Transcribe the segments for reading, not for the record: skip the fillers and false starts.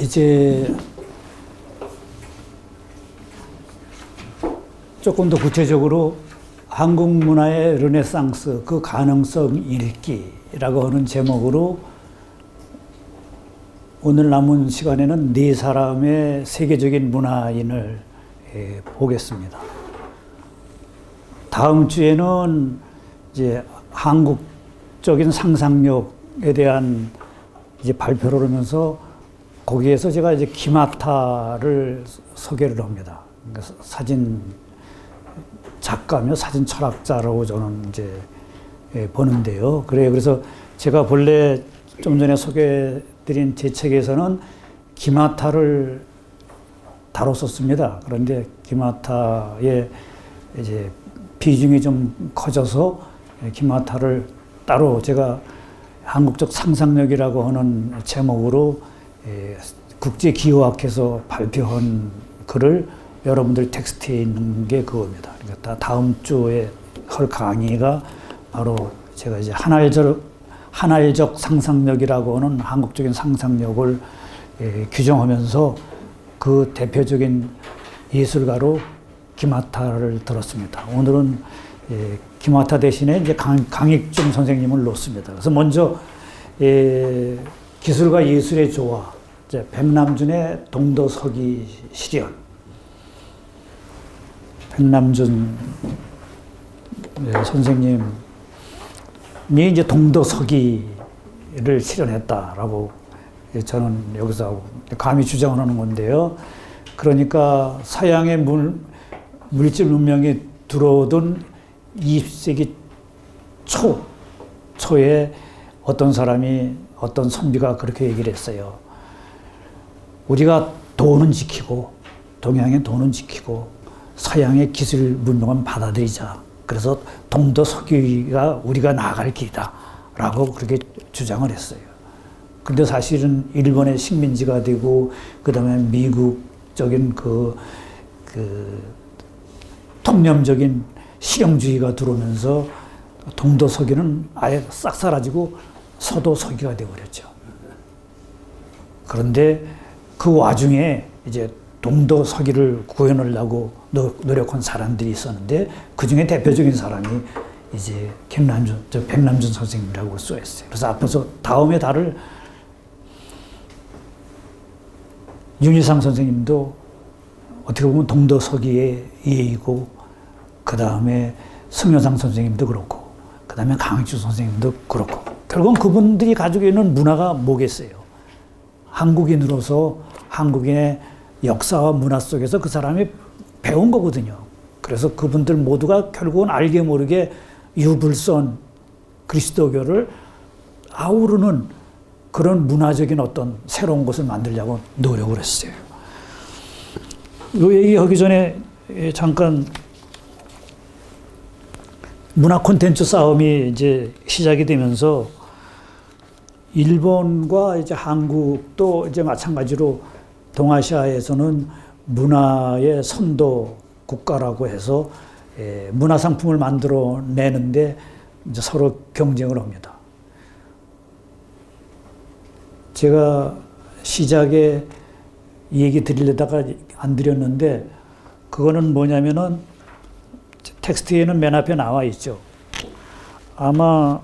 이제 조금 더 구체적으로 한국 문화의 르네상스, 그 가능성 읽기라고 하는 제목으로 오늘 남은 시간에는 네 사람의 세계적인 문화인을 보겠습니다. 다음 주에는 이제 한국적인 상상력에 대한 이제 발표를 하면서 거기에서 제가 이제 기마타를 소개를 합니다. 그러니까 사진 작가며 사진 철학자라고 저는 이제 보는데요. 그래서 제가 본래 좀 전에 소개드린 제 책에서는 기마타를 다뤘었습니다. 그런데 기마타의 이제 비중이 좀 커져서 기마타를 따로 제가 한국적 상상력이라고 하는 제목으로 국제기후학회에서 발표한 글을 여러분들 텍스트에 있는 게 그겁니다. 그러니까 다음 주에 할 강의가 바로 제가 이제 한알적 상상력이라고 하는 한국적인 상상력을 규정하면서 그 대표적인 예술가로 기마타를 들었습니다. 오늘은 기마타 대신에 이제 강익중 선생님을 놓습니다. 그래서 먼저 기술과 예술의 조화, 백남준의 동도서기 실현. 백남준 선생님이 이제 동도서기를 실현했다라고 저는 여기서 감히 주장하는 건데요. 그러니까 서양의 물질 문명이 들어오던 20세기 초에 어떤 사람이, 어떤 선비가 그렇게 얘기를 했어요. 우리가 돈은 지키고, 동양의 돈은 지키고, 서양의 기술 문명은 받아들이자. 그래서 동도서기가 우리가 나아갈 길이다. 라고 그렇게 주장을 했어요. 근데 사실은 일본의 식민지가 되고, 그 다음에 미국적인 그 통념적인 실용주의가 들어오면서 동도서기는 아예 싹 사라지고 서도서기가 되어버렸죠. 그런데 그 와중에 이제 동도서기를 구현하려고 노력한 사람들이 있었는데 그 중에 대표적인 사람이 이제 백남준 선생님이라고 써있어요. 그래서 앞에서 다음에 다룰 윤희상 선생님도 어떻게 보면 동도서기의 예이고, 그 다음에 성효상 선생님도 그렇고, 그 다음에 강익중 선생님도 그렇고, 결국은 그분들이 가지고 있는 문화가 뭐겠어요? 한국인으로서 한국인의 역사와 문화 속에서 그 사람이 배운 거거든요. 그래서 그분들 모두가 결국은 알게 모르게 유불선 그리스도교를 아우르는 그런 문화적인 어떤 새로운 것을 만들려고 노력을 했어요. 이 얘기하기 전에 잠깐 문화 콘텐츠 싸움이 이제 시작이 되면서 일본과 이제 한국도 이제 마찬가지로 동아시아에서는 문화의 선도 국가라고 해서 문화 상품을 만들어 내는데 이제 서로 경쟁을 합니다. 제가 시작에 얘기 드리려다가 안 드렸는데 그거는 뭐냐면은 텍스트에는 맨 앞에 나와 있죠. 아마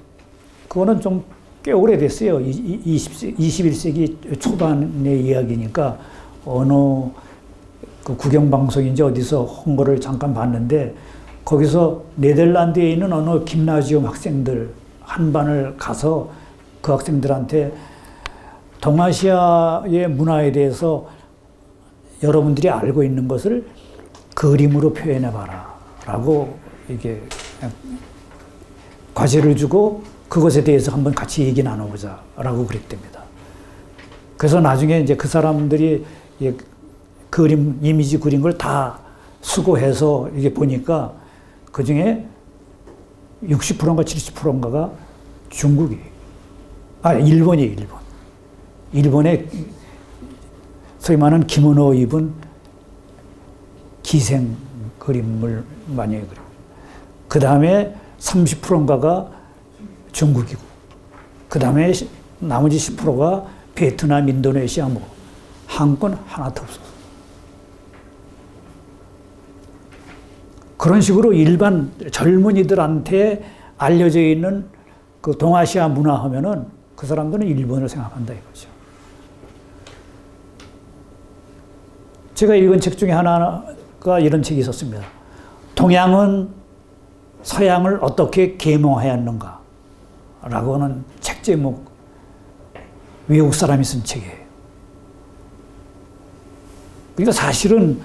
그거는 좀 꽤 오래됐어요. 21세기 초반의 이야기니까 어느 그 국영방송인지 어디서 한 거를 잠깐 봤는데 거기서 네덜란드에 있는 어느 김나지움 학생들 한 반을 가서 그 학생들한테 동아시아의 문화에 대해서 여러분들이 알고 있는 것을 그림으로 표현해봐라 라고 이게 과제를 주고 그것에 대해서 한번 같이 얘기 나눠보자 라고 그랬답니다. 그래서 나중에 이제 그 사람들이 그림, 이미지 그린 걸 다 수고해서 이게 보니까 그 중에 60%인가 70%인가가 일본이에요, 일본. 일본에 소위 말하는 기모노 입은 기생 그림을 많이 그려요. 그 다음에 30%인가가 중국이고, 그 다음에 나머지 10%가 베트남, 인도네시아, 한건 하나도 없었어요. 그런 식으로 일반 젊은이들한테 알려져 있는 그 동아시아 문화 하면은 그 사람들은 일본을 생각한다 이거죠. 제가 읽은 책 중에 하나가 이런 책이 있었습니다. 동양은 서양을 어떻게 계몽하였는가 라고 하는 책 제목, 외국 사람이 쓴 책이에요. 그러니까 사실은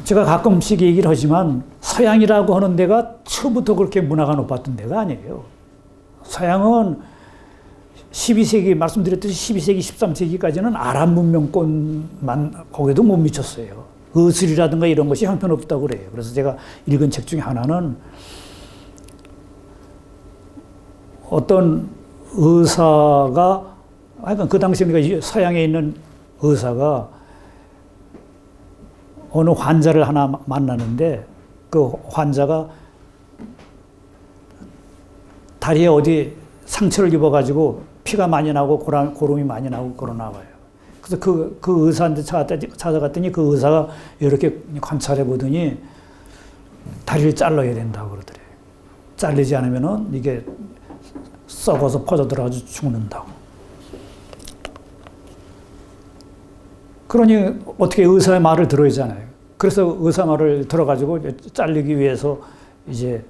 제가 가끔씩 얘기를 하지만 서양이라고 하는 데가 처음부터 그렇게 문화가 높았던 데가 아니에요. 서양은 12세기, 말씀드렸듯이 12세기, 13세기까지는 아랍 문명권만 거기도 못 미쳤어요. 의술이라든가 이런 것이 형편없다고 그래요. 그래서 제가 읽은 책 중에 하나는 어떤 의사가, 하여간 그 당시에 우리가 서양에 있는 의사가 어느 환자를 하나 만나는데 그 환자가 다리에 어디 상처를 입어가지고 피가 많이 나고 고름이 많이 나고 그러나 봐요. 그래서 그 의사한테 찾아갔더니 그 의사가 이렇게 관찰해 보더니 다리를 잘라야 된다고 그러더래요. 잘리지 않으면은 이게 썩어서 퍼져들어가지고 죽는다고. 그러니 어떻게 의사의 말을 들어야 하잖아요. 그래서 의사 말을 들어가지고 잘리기 위해서 이제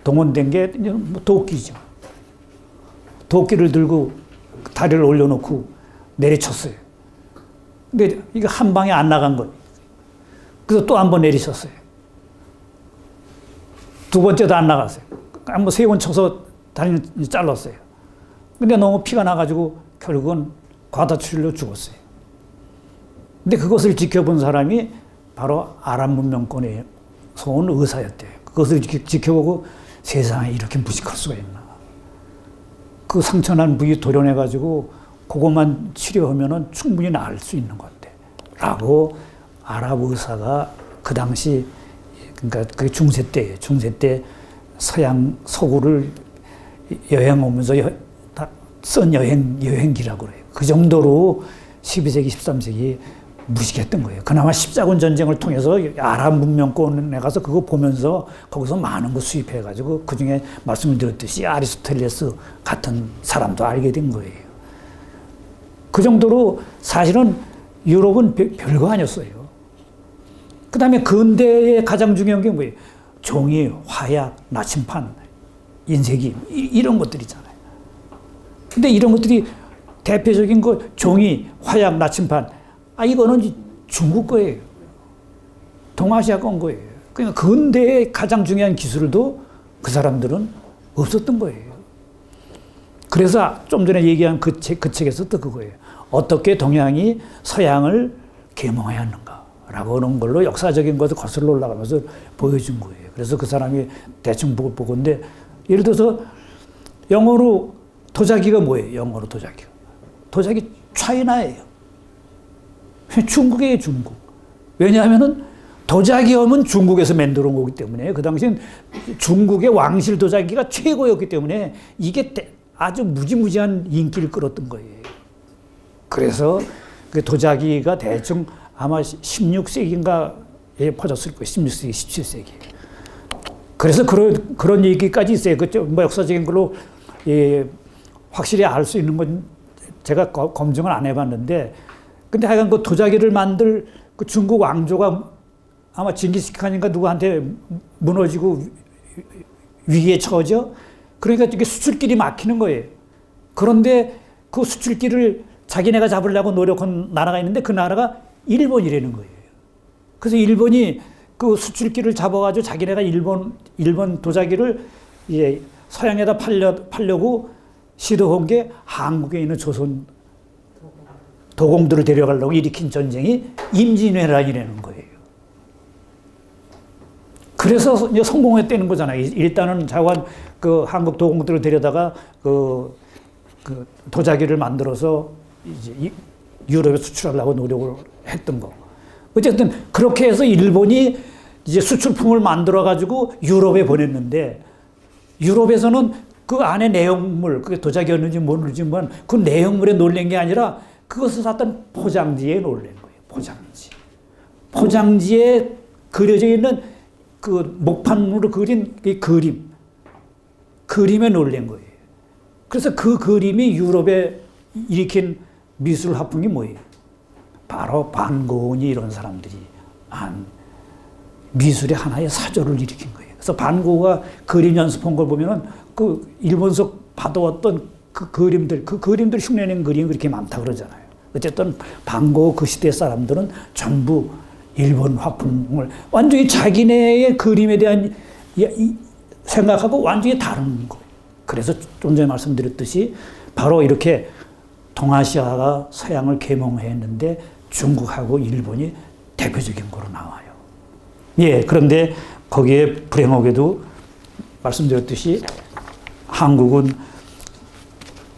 동원된 게 도끼죠. 도끼를 들고 다리를 올려놓고 내리쳤어요. 근데 이게 한 방에 안 나간 거예요. 그래서 또 한 번 내리쳤어요. 두 번째도 안 나갔어요. 한번 세 번 쳐서 다리는 잘랐어요. 근데 너무 피가 나가지고 결국은 과다출혈로 죽었어요. 근데 그것을 지켜본 사람이 바로 아랍 문명권에서 온 의사였대요. 그것을 지켜보고 세상에 이렇게 무식할 수가 있나. 그 상처난 부위 도려내가지고 그것만 치료하면은 충분히 나을 수 있는 건데. 라고 아랍 의사가 그 당시, 그러니까 그게 중세 때예요. 중세 때 서양 서구를 여행 오면서 쓴 여행기라고 그래요. 그 정도로 12세기, 13세기 무식했던 거예요. 그나마 십자군 전쟁을 통해서 아랍 문명권에 가서 그거 보면서 거기서 많은 거 수입해가지고 그 중에 말씀을 드렸듯이 아리스토텔레스 같은 사람도 알게 된 거예요. 그 정도로 사실은 유럽은 별거 아니었어요. 그 다음에 근대에 가장 중요한 게 뭐예요? 종이, 화약, 나침판, 인쇄기 이런 것들이잖아요. 근데 이런 것들이 대표적인 거 종이, 화약, 나침판 이거는 중국 거예요. 동아시아 건 거예요. 그러니까 근대의 가장 중요한 기술도 그 사람들은 없었던 거예요. 그래서 좀 전에 얘기한 그 책에서 또 그거예요. 어떻게 동양이 서양을 계몽하였는가라고 하는 걸로 역사적인 것을 거슬러 올라가면서 보여준 거예요. 그래서 그 사람이 대충 보고인데 예를 들어서 영어로 도자기가 뭐예요? 영어로 도자기가. 도자기 차이나예요. 중국이에요, 중국. 왜냐하면은 도자기 하면 중국에서 만들어 온 거기 때문에 그 당시엔 중국의 왕실 도자기가 최고였기 때문에 이게 아주 무지무지한 인기를 끌었던 거예요. 그래서 그 도자기가 대충 아마 16세기인가에 퍼졌을 거예요. 16세기, 17세기. 그래서 그런 얘기까지 있어요. 뭐 역사적인 걸로 확실히 알 수 있는 건 제가 검증을 안 해봤는데 근데 하여간 그 도자기를 만들 그 중국 왕조가 아마 징기스칸인가 누구한테 무너지고 위기에 처져. 그러니까 이게 수출길이 막히는 거예요. 그런데 그 수출길을 자기네가 잡으려고 노력한 나라가 있는데 그 나라가 일본이라는 거예요. 그래서 일본이 그 수출길을 잡아가지고 자기네가 일본 도자기를 이제 서양에다 팔려고 시도한 게 한국에 있는 조선 도공들을 데려가려고 일으킨 전쟁이 임진왜란이라는 거예요. 그래서 이제 성공했다는 거잖아요. 일단은 자관 그 한국 도공들을 데려다가 그 도자기를 만들어서 이제 유럽에 수출하려고 노력을 했던 거. 어쨌든 그렇게 해서 일본이 이제 수출품을 만들어 가지고 유럽에 보냈는데 유럽에서는 그 안에 내용물, 그게 도자기였는지 모르지만 그 내용물에 놀란 게 아니라 그것을 샀던 포장지에 놀란 거예요. 포장지. 포장지에 그려져 있는 그 목판으로 그린 이 그림에 놀란 거예요. 그래서 그 그림이 유럽에 일으킨 미술 화풍이 뭐예요? 바로 반 고흐니 이런 사람들이 한 미술의 하나의 사조를 일으킨 거예요. 그래서 반 고흐가 그림 연습한 걸 보면은 그 일본서 받아왔던 그 그림들 흉내낸 그림이 그렇게 많다 그러잖아요. 어쨌든 반 고흐 그 시대 사람들은 전부 일본 화풍을 완전히 자기네의 그림에 대한 생각하고 완전히 다른 거예요. 그래서 좀 전에 말씀드렸듯이 바로 이렇게 동아시아가 서양을 계몽했는데 중국하고 일본이 대표적인 거로 나와요. 예, 그런데 거기에 불행하게도 말씀드렸듯이 한국은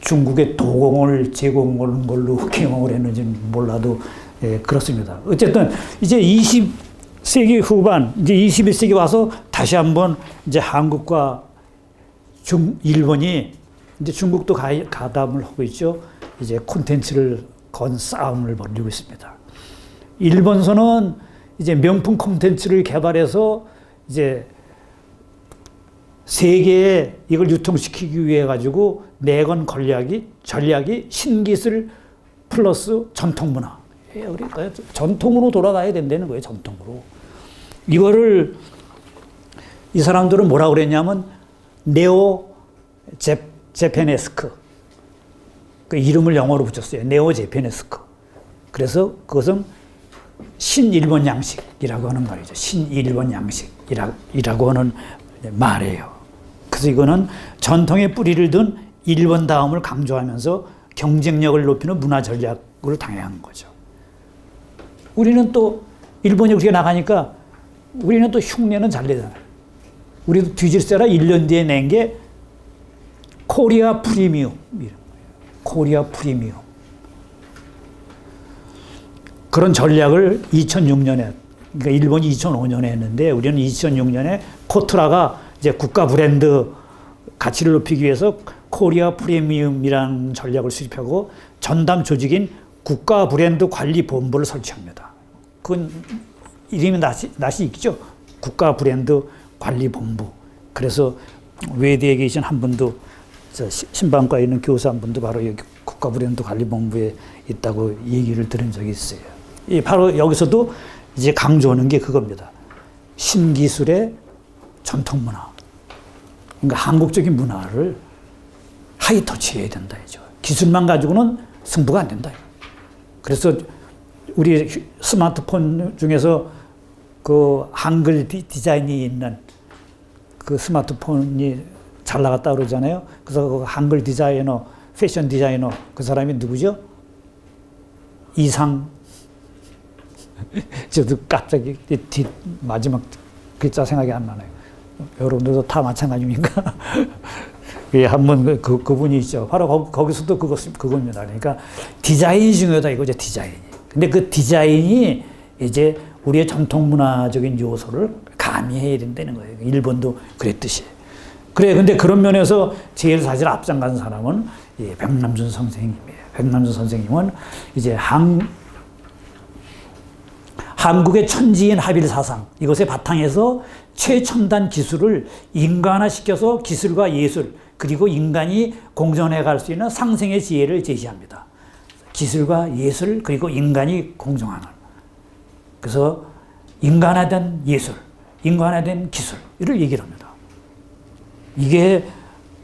중국의 도공을 제공하는 걸로 계몽을 했는지 몰라도 예, 그렇습니다. 어쨌든 이제 20세기 후반, 이제 21세기 와서 다시 한번 이제 한국과 일본이 이제 중국도 가담을 하고 있죠. 이제 콘텐츠를 건 싸움을 벌이고 있습니다. 일본서는 이제 명품 콘텐츠를 개발해서 이제 세계에 이걸 유통시키기 위해 가지고 내건 전략이 신기술 플러스 전통문화. 그러니까 전통으로 돌아가야 된다는 거예요. 전통으로. 이거를 이 사람들은 뭐라고 그랬냐면 네오 제페네스크. 그 이름을 영어로 붙였어요. 네오 제페네스크. 그래서 그것은 신일본 양식이라고 하는 말이죠. 신일본 양식이라고 하는 말이에요. 그래서 이거는 전통의 뿌리를 둔 일본 다움을 강조하면서 경쟁력을 높이는 문화 전략을 당해한 거죠. 우리는 또 일본이 그렇게 나가니까 우리는 또 흉내는 잘 내잖아요. 우리도 뒤질세라 1년 뒤에 낸 게 코리아 프리미엄 이런 거예요. 코리아 프리미엄. 그런 전략을 2006년에, 그러니까 일본이 2005년에 했는데 우리는 2006년에 코트라가 이제 국가 브랜드 가치를 높이기 위해서 코리아 프리미엄이라는 전략을 수립하고 전담 조직인 국가 브랜드 관리 본부를 설치합니다. 그건 이름이 낯이 있죠. 국가 브랜드 관리 본부. 그래서 외대에 계신 한 분도 신방과에 있는 교사 한 분도 바로 여기 국가 브랜드 관리 본부에 있다고 얘기를 들은 적이 있어요. 바로 여기서도 이제 강조하는 게 그겁니다. 신기술의 전통 문화. 그러니까 한국적인 문화를 하이터치해야 된다 이죠. 기술만 가지고는 승부가 안 된다. 그래서 우리 스마트폰 중에서 그 한글 디자인이 있는 그 스마트폰이 잘 나갔다 그러잖아요. 그래서 그 한글 디자이너, 패션 디자이너 그 사람이 누구죠? 이상. 저도 갑자기 마지막 글자 생각이 안 나네요. 여러분들도 다 마찬가지입니까? 예, 한번 그분이 있죠. 바로 거기서도 그겁니다. 그러니까 디자인이 중요하다 이거죠, 디자인이. 근데 그 디자인이 이제 우리의 전통 문화적인 요소를 가미해야 된다는 거예요. 일본도 그랬듯이. 그래, 근데 그런 면에서 제일 사실 앞장간 사람은 백남준 선생님이에요. 백남준 선생님은 이제 한국의 천지인 합일 사상, 이것의 바탕에서 최첨단 기술을 인간화시켜서 기술과 예술, 그리고 인간이 공존해 갈 수 있는 상생의 지혜를 제시합니다. 기술과 예술, 그리고 인간이 공존하는. 그래서 인간화된 예술, 인간화된 기술, 이를 얘기를 합니다. 이게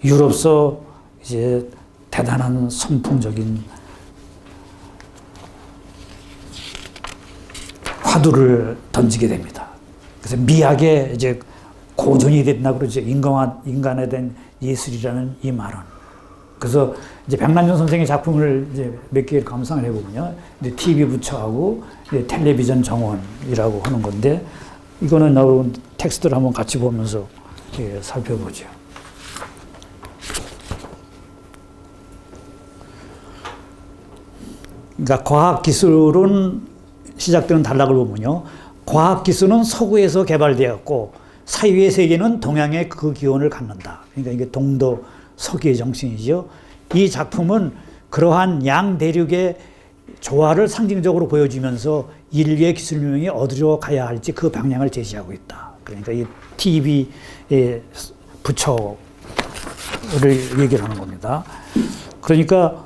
유럽서 이제 대단한 선풍적인 화두를 던지게 됩니다. 그래서 미학의 이제 고전이 됐나 그러죠. 인간화된 예술이라는 이 말은. 그래서 이제 백남준 선생의 작품을 이제 몇 개를 감상을 해보면요. 이제 TV 부처하고 이제 텔레비전 정원이라고 하는 건데, 이거는 나온 텍스트를 한번 같이 보면서 살펴보죠. 그러니까 과학기술은 시작되는 단락을 보면요. 과학기술은 서구에서 개발되었고 사유의 세계는 동양의 그 기원을 갖는다. 그러니까 이게 동도 서기의 정신이죠. 이 작품은 그러한 양대륙의 조화를 상징적으로 보여주면서 인류의 기술명이 어디로 가야 할지 그 방향을 제시하고 있다. 그러니까 이 TV의 부처를 얘기를 하는 겁니다. 그러니까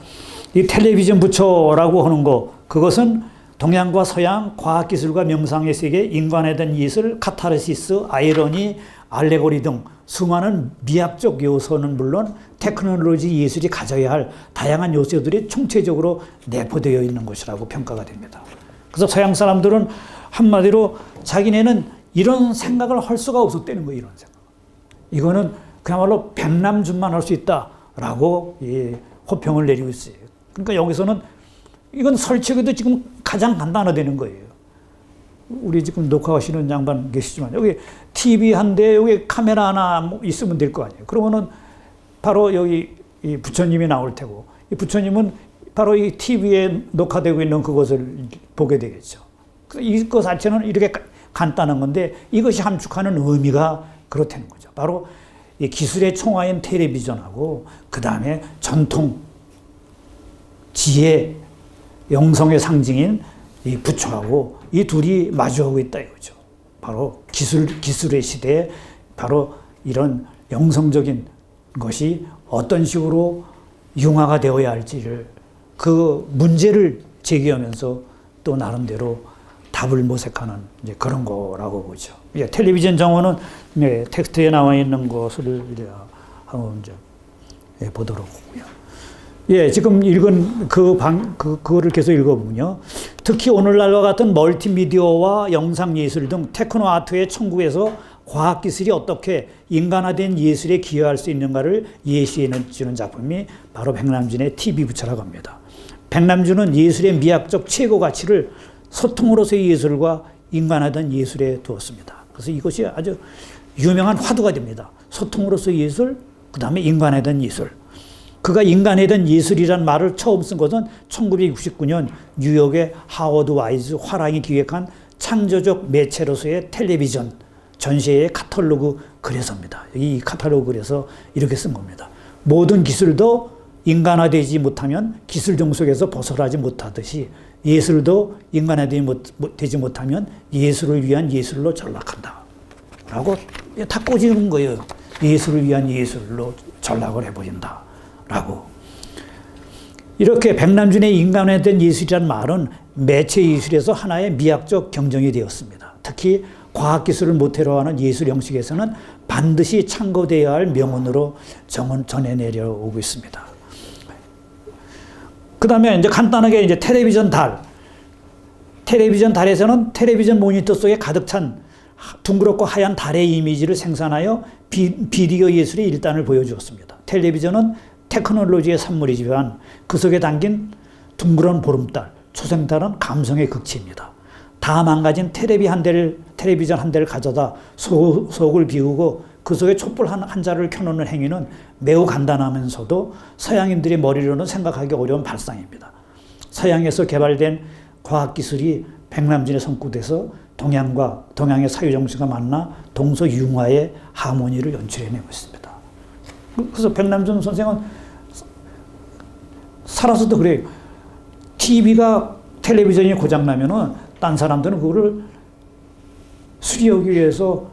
이 텔레비전 부처라고 하는 거, 그것은 동양과 서양, 과학기술과 명상의 세계, 인간에 대한 예술, 카타르시스, 아이러니, 알레고리 등 수많은 미학적 요소는 물론 테크놀로지 예술이 가져야 할 다양한 요소들이 총체적으로 내포되어 있는 것이라고 평가가 됩니다. 그래서 서양 사람들은 한마디로 자기네는 이런 생각을 할 수가 없었다는 거예요. 이런 생각. 이거는 그야말로 백남준만 할 수 있다라고 호평을 내리고 있어요. 그러니까 여기서는 이건 설치기도 지금 가장 간단하다는 거예요. 우리 지금 녹화하시는 양반 계시지만 여기 TV 한 대, 여기 카메라 하나 뭐 있으면 될 거 아니에요. 그러면은 바로 여기 이 부처님이 나올 테고, 이 부처님은 바로 이 TV에 녹화되고 있는 그것을 보게 되겠죠. 이것 자체는 이렇게 간단한 건데 이것이 함축하는 의미가 그렇다는 거죠. 바로 이 기술의 총화인 텔레비전하고 그 다음에 전통 지혜 영성의 상징인 이 부처하고 이 둘이 마주하고 있다 이거죠. 바로 기술의 시대에 바로 이런 영성적인 것이 어떤 식으로 융화가 되어야 할지를 그 문제를 제기하면서 또 나름대로 답을 모색하는 이제 그런 거라고 보죠. 예, 텔레비전 정원은 텍스트에 나와 있는 것을 이제 한번 이제 보도록 하고요. 예, 지금 읽은 그거를 계속 읽어보면요. 특히 오늘날과 같은 멀티미디어와 영상예술 등 테크노 아트의 천국에서 과학기술이 어떻게 인간화된 예술에 기여할 수 있는가를 예시해주는 작품이 바로 백남준의 TV 부처라고 합니다. 백남준은 예술의 미학적 최고 가치를 소통으로서의 예술과 인간화된 예술에 두었습니다. 그래서 이것이 아주 유명한 화두가 됩니다. 소통으로서의 예술, 그 다음에 인간화된 예술. 그가 인간에 대한 예술이라는 말을 처음 쓴 것은 1969년 뉴욕의 하워드 와이즈 화랑이 기획한 창조적 매체로서의 텔레비전 전시회의 카탈로그 글에서입니다. 이 카탈로그 글에서 이렇게 쓴 겁니다. 모든 기술도 인간화되지 못하면 기술종 속에서 벗어나지 못하듯이 예술도 인간화되지 못하면 예술을 위한 예술로 전락한다. 라고 다 꼬지는 거예요. 예술을 위한 예술로 전락을 해버린다. 라고. 이렇게 백남준의 인간화된 예술이라는 말은 매체 예술에서 하나의 미학적 경정이 되었습니다. 특히 과학기술을 모태로 하는 예술 형식에서는 반드시 참고되어야 할 명언으로 전해 내려오고 있습니다. 그 다음에 이제 간단하게 이제 텔레비전 달에서는 텔레비전 모니터 속에 가득 찬 둥그렇고 하얀 달의 이미지를 생산하여 비디오 예술의 일단을 보여주었습니다. 텔레비전은 테크놀로지의 산물이지만 그 속에 담긴 둥그런 보름달, 초생달은 감성의 극치입니다. 다 망가진 텔레비전 한 대를 가져다 속을 비우고 그 속에 촛불 한 자루를 켜놓는 행위는 매우 간단하면서도 서양인들의 머리로는 생각하기 어려운 발상입니다. 서양에서 개발된 과학기술이 백남준의 손끝에서 동양의 사유정신과 만나 동서융화의 하모니를 연출해내고 있습니다. 그래서 백남준 선생은 살아서도 그래요. 텔레비전이 고장나면은 딴 사람들은 그거를 수리하기 위해서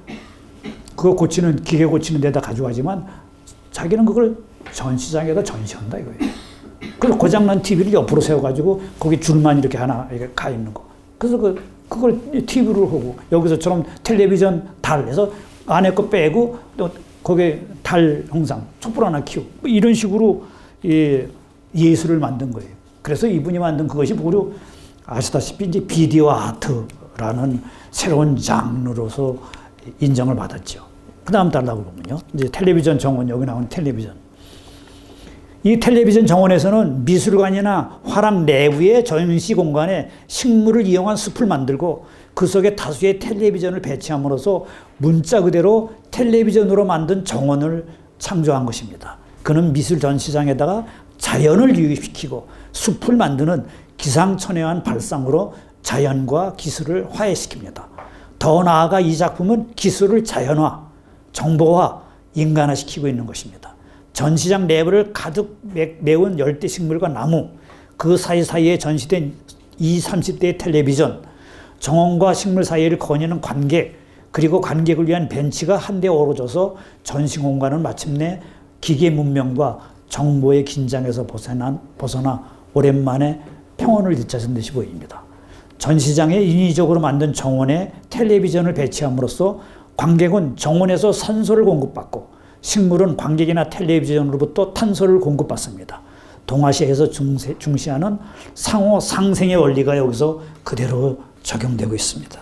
기계 고치는 데다 가져가지만 자기는 그걸 전시장에다 전시한다 이거예요. 그래서 고장난 TV를 옆으로 세워가지고 거기 줄만 이렇게 하나 이렇게 가 있는 거. 그래서 그걸 TV로 하고 여기서처럼 텔레비전 달에서 안에 거 빼고 또 거기에 달 형상 촛불 하나 키우고 뭐 이런 식으로 예술을 만든 거예요. 그래서 이분이 만든 그것이 바로 아시다시피 이제 비디오 아트라는 새로운 장르로서 인정을 받았죠. 그 다음 달라고 보면요. 이제 텔레비전 정원, 여기 나오는 텔레비전. 이 텔레비전 정원에서는 미술관이나 화랑 내부의 전시 공간에 식물을 이용한 숲을 만들고 그 속에 다수의 텔레비전을 배치함으로써 문자 그대로 텔레비전으로 만든 정원을 창조한 것입니다. 그는 미술 전시장에다가 자연을 유입시키고 숲을 만드는 기상천외한 발상으로 자연과 기술을 화해시킵니다. 더 나아가 이 작품은 기술을 자연화, 정보화, 인간화시키고 있는 것입니다. 전시장 내부를 가득 메운 열대 식물과 나무, 그 사이사이에 전시된 20, 30대의 텔레비전, 정원과 식물 사이를 거니는 관객, 그리고 관객을 위한 벤치가 한데 어우러져서 전시 공간은 마침내 기계 문명과 정보의 긴장에서 벗어나 오랜만에 평온을 되찾은 듯이 보입니다. 전시장에 인위적으로 만든 정원에 텔레비전을 배치함으로써 관객은 정원에서 산소를 공급받고 식물은 관객이나 텔레비전으로부터 탄소를 공급받습니다. 동아시아에서 중시하는 상호 상생의 원리가 여기서 그대로 적용되고 있습니다.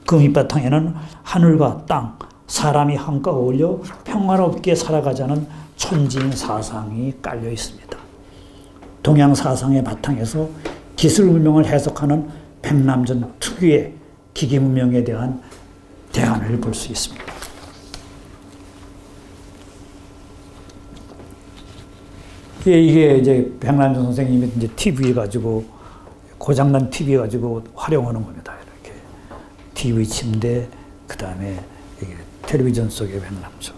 그 밑바탕에는 하늘과 땅, 사람이 한껏 어울려 평화롭게 살아가자는 천지인 사상이 깔려 있습니다. 동양 사상의 바탕에서 기술 문명을 해석하는 백남전 특유의 기계 문명에 대한 대안을 볼 수 있습니다. 이게 이제 백남전 선생님이 이제 TV 가지고 고장난 TV 가지고 활용하는 겁니다. 이렇게 TV 침대, 그 다음에 텔레비전 속의 백남전.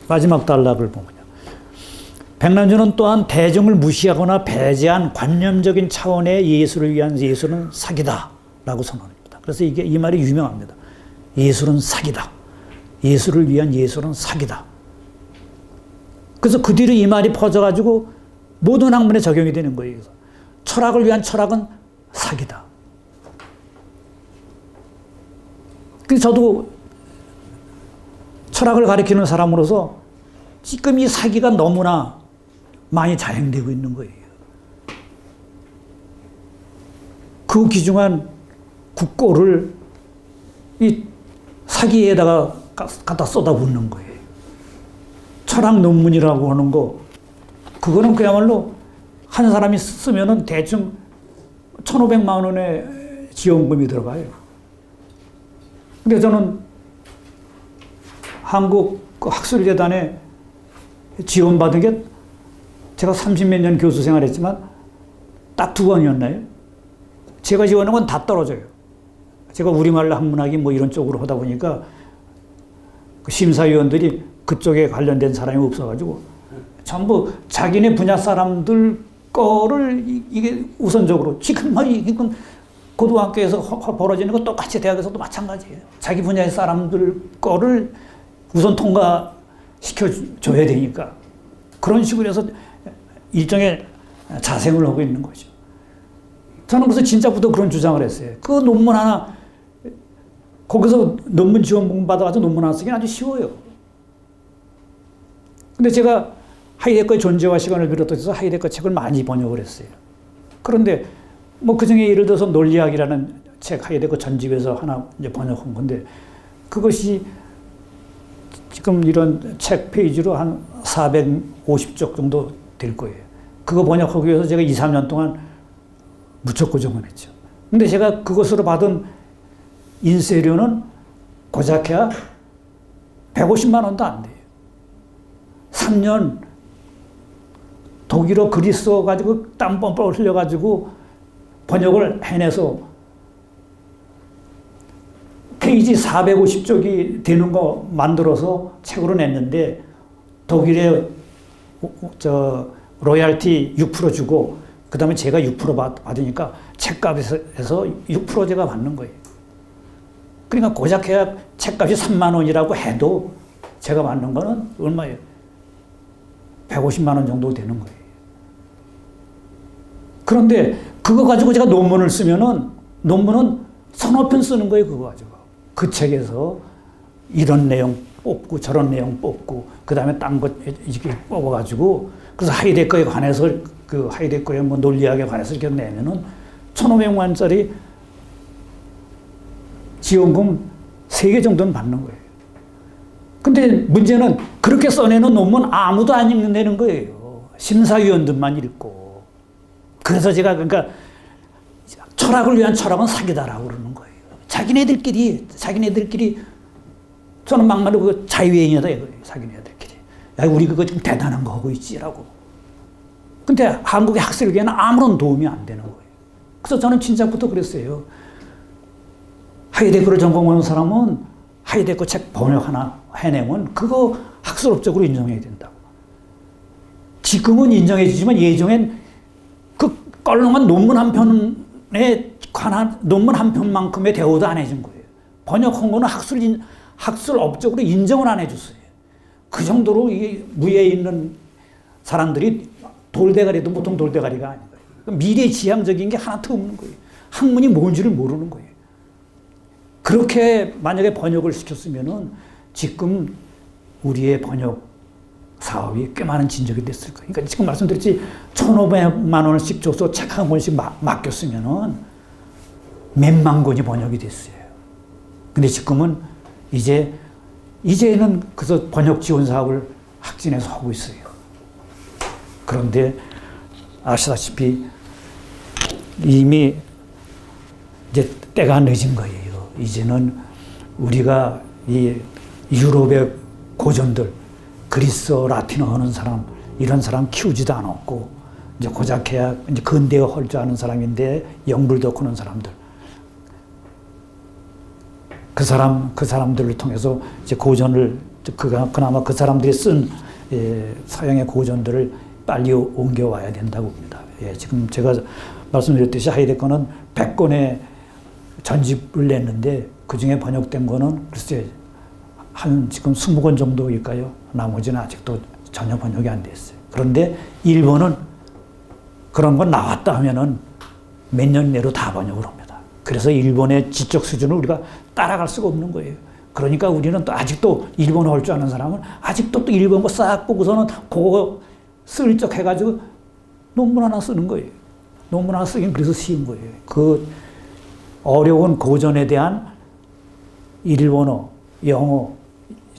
마지막 단락을 보면요. 백남전은 또한 대중을 무시하거나 배제한 관념적인 차원의 예술을 위한 예술은 사기다 라고 선언합니다. 그래서 이 말이 유명합니다. 예술은 사기다. 예술을 위한 예술은 사기다. 그래서 그 뒤로 이 말이 퍼져가지고 모든 학문에 적용이 되는 거예요. 철학을 위한 철학은 사기다. 그래서 저도 철학을 가리키는 사람으로서 지금 이 사기가 너무나 많이 자행되고 있는 거예요. 그 귀중한 국고를 이 사기에다가 갖다 쏟아붓는 거예요. 철학 논문이라고 하는 거, 그거는 그야말로 한 사람이 쓰면은 대충 1,500만 원의 지원금이 들어가요. 근데 저는 한국 학술재단에 지원받은 게 제가 30몇 년 교수 생활했지만 딱 2번이었나요? 제가 지원한 건 다 떨어져요. 제가 우리말 학문학이 뭐 이런 쪽으로 하다 보니까 그 심사위원들이 그쪽에 관련된 사람이 없어가지고 전부 자기네 분야 사람들 거를 이게 우선적으로 지금 이건 고등학교에서 벌어지는 거 똑같이 대학에서도 마찬가지예요. 자기 분야의 사람들 거를 우선 통과시켜줘야 되니까 그런 식으로 해서 일종의 자생을 하고 있는 거죠. 저는 그래서 진짜부터 그런 주장을 했어요. 그 논문 하나 거기서 논문 지원금 받아가지고 논문 하나 쓰기는 아주 쉬워요. 근데 제가 하이데거의 존재와 시간을 비롯해서 하이데거 책을 많이 번역을 했어요. 그런데 뭐 그중에 예를 들어서 논리학이라는 책 하이데거 전집에서 하나 이제 번역한 건데 그것이 지금 이런 책 페이지로 한 450쪽 정도 될 거예요. 그거 번역하기 위해서 제가 2, 3년 동안 무척 고정을 했죠. 근데 제가 그것으로 받은 인쇄료는 고작해야 150만 원도 안 돼요. 3년 독일어 글이 써가지고 땀 뻔뻔 흘려가지고 번역을 해내서 페이지 450쪽이 되는 거 만들어서 책으로 냈는데 독일에 로얄티 6% 주고 그 다음에 제가 6% 받으니까 책값에서 6% 제가 받는 거예요. 그러니까 고작해야 책값이 3만 원이라고 해도 제가 받는 거는 얼마예요? 150만 원 정도 되는 거예요. 그런데 그거 가지고 제가 논문을 쓰면은 논문은 서너 편 쓰는 거예요. 그거 가지고. 그 책에서 이런 내용 뽑고 저런 내용 뽑고 그 다음에 딴 것 이렇게 뽑아가지고 그래서 하이데거에 관해서 그 하이데거의 뭐 논리학에 관해서 이렇게 내면은 1,500만 원짜리 지원금 3개 정도는 받는 거예요. 근데 문제는 그렇게 써내는 논문 아무도 안 읽는다는 거예요. 심사위원들만 읽고. 그래서 제가 그러니까 철학을 위한 철학은 사기다라고 그러는 거예요. 자기네들끼리 저는 막말로 그 자유행위다 이거예요. 자기네들끼리. 야, 우리 그거 좀 대단한 거 하고 있지라고. 근데 한국의 학술계에는 아무런 도움이 안 되는 거예요. 그래서 저는 진작부터 그랬어요. 하이데거를 전공하는 사람은 하이데거 책 번역 하나 해내면 그거 학술업적으로 인정해야 된다고. 지금은 인정해주지만 예전엔 그 껄렁한 논문 한 편에 관한 논문 한 편만큼의 대우도 안 해준 거예요. 번역한 거는 학술업적으로 인정을 안 해줬어요. 그 정도로 이 무예에 있는 사람들이 돌대가리도 보통 돌대가리가 아닌 거예요. 미래지향적인 게 하나도 없는 거예요. 학문이 뭔지를 모르는 거예요. 그렇게 만약에 번역을 시켰으면은 지금 우리의 번역 사업이 꽤 많은 진적이 됐을 거예요. 그러니까 지금 말씀드렸지 1,500만 원씩 줘서 책 한 권씩 맡겼으면은 몇만 권이 번역이 됐어요. 근데 지금은 이제는 그래서 번역 지원 사업을 확진해서 하고 있어요. 그런데 아시다시피 이미 이제 때가 늦은 거예요. 이제는 우리가 이 유럽의 고전들, 그리스어, 라틴어 하는 사람, 이런 사람 키우지도 않았고, 이제 고작해야 이제 근대어 할 줄 아는 사람인데, 영불도 크는 사람들. 그 사람들을 통해서 이제 고전을, 그나마 그 사람들이 쓴 서양의 고전들을 빨리 옮겨와야 된다고 봅니다. 예, 지금 제가 말씀드렸듯이 하이데거는 100권의 전집을 냈는데, 그 중에 번역된 거는 글쎄, 한 지금 20권 정도일까요? 나머지는 아직도 전혀 번역이 안 됐어요. 그런데 일본은 그런 건 나왔다 하면은 몇 년 내로 다 번역을 합니다. 그래서 일본의 지적 수준을 우리가 따라갈 수가 없는 거예요. 그러니까 우리는 또 아직도 일본어 할 줄 아는 사람은 아직도 또 일본어 싹 보고서는 그거 슬쩍 해가지고 논문 하나 쓰는 거예요. 논문 하나 쓰긴 그래서 쉬운 거예요. 그 어려운 고전에 대한 일본어, 영어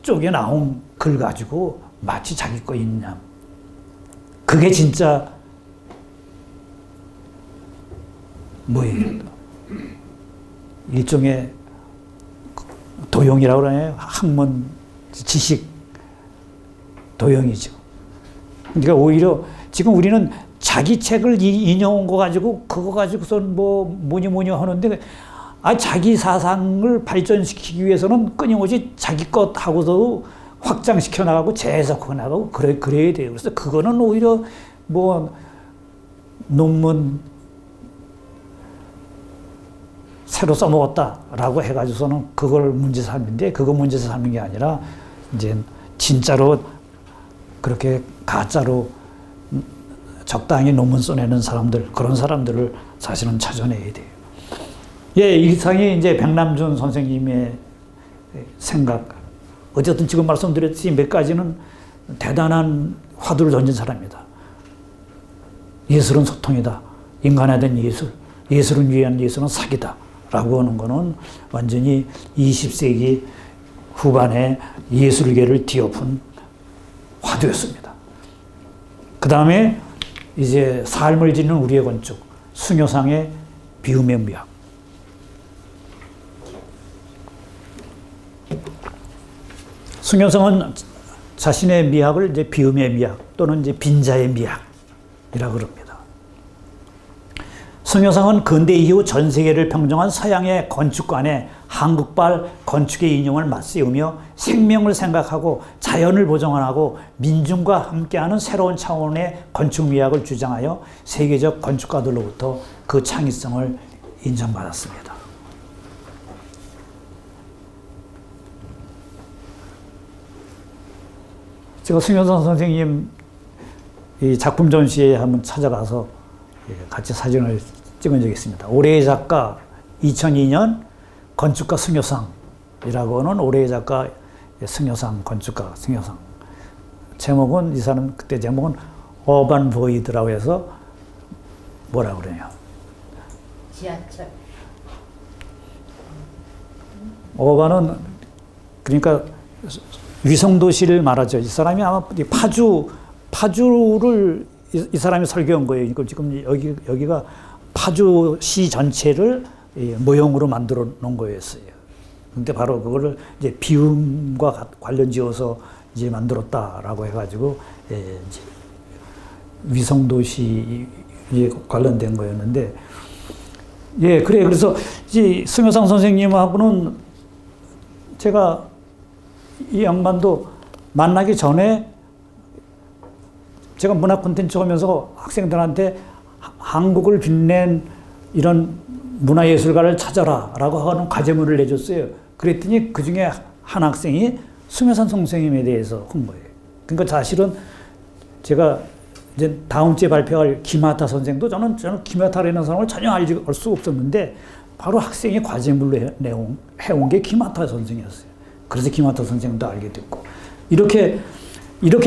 쪽에 나온 글 가지고 마치 자기 거 있냐. 그게 진짜 뭐예요? 일종의 도용이라고 그러나요? 학문, 지식 도용이죠. 그러니까 오히려 지금 우리는 자기 책을 인용한 거 가지고 그거 가지고선 뭐니 하는데 자기 사상을 발전시키기 위해서는 끊임없이 자기 것 하고도 확장시켜 나가고 재해석해 나가고 그래야 돼요. 그래서 그거는 오히려 논문 새로 써먹었다라고 해가지고서는 그걸 문제 삼는데 그거 문제 삼는 게 아니라 이제 진짜로 그렇게 가짜로 적당히 논문 써내는 사람들, 그런 사람들을 사실은 찾아내야 돼요. 예, 이상이 이제 백남준 선생님의 생각. 어쨌든 지금 말씀드렸듯이 몇 가지는 대단한 화두를 던진 사람입니다. 예술은 소통이다. 인간에 대한 예술. 예술을 위한 예술은 사기다. 라고 하는 거는 완전히 20세기 후반에 예술계를 뒤엎은 화두였습니다. 그 다음에 이제 삶을 짓는 우리의 건축. 숭효상의 비움의 미학. 숭효상은 자신의 미학을 이제 비움의 미학 또는 이제 빈자의 미학이라고 그럽니다. 숭효상은 근대 이후 전 세계를 평정한 서양의 건축관에 한국발 건축의 인용을 맞세우며 생명을 생각하고 자연을 보존하고 민중과 함께하는 새로운 차원의 건축 미학을 주장하여 세계적 건축가들로부터 그 창의성을 인정받았습니다. 제가 숭효상 선생님 이 작품 전시회에 한번 찾아가서 같이 사진을 찍은 적이 있습니다. 올해의 작가 2002년 건축가 숭효상이라고 하는 올해의 작가 숭효상 건축가 숭효상. 제목은 이 사람 그때 제목은 어반 보이드라고 해서 뭐라고 그러냐. 지하철. 어반은 그러니까 위성도시를 말하죠. 이 사람이 아마 파주를 이 사람이 설계한 거예요. 그러니까 지금 여기가 파주시 전체를 모형으로 만들어 놓은 거였어요. 근데 바로 그거를 이제 비움과 관련 지어서 이제 만들었다라고 해가지고 이제 위성도시에 관련된 거였는데, 예, 그래. 그래서 이 숭효상 선생님하고는 제가 이 양반도 만나기 전에 제가 문화 콘텐츠 하면서 학생들한테 한국을 빛낸 이런 문화예술가를 찾아라 라고 하는 과제문을 내줬어요. 그랬더니 그 중에 한 학생이 수매산 선생님에 대해서 한 거예요. 그러니까 사실은 제가 이제 다음 주에 발표할 김하타 선생도 저는 김하타라는 사람을 전혀 알 수 없었는데 바로 학생이 과제물로 해온 게 김하타 선생이었어요. 그래서 김하타 선생도 알게 됐고 이렇게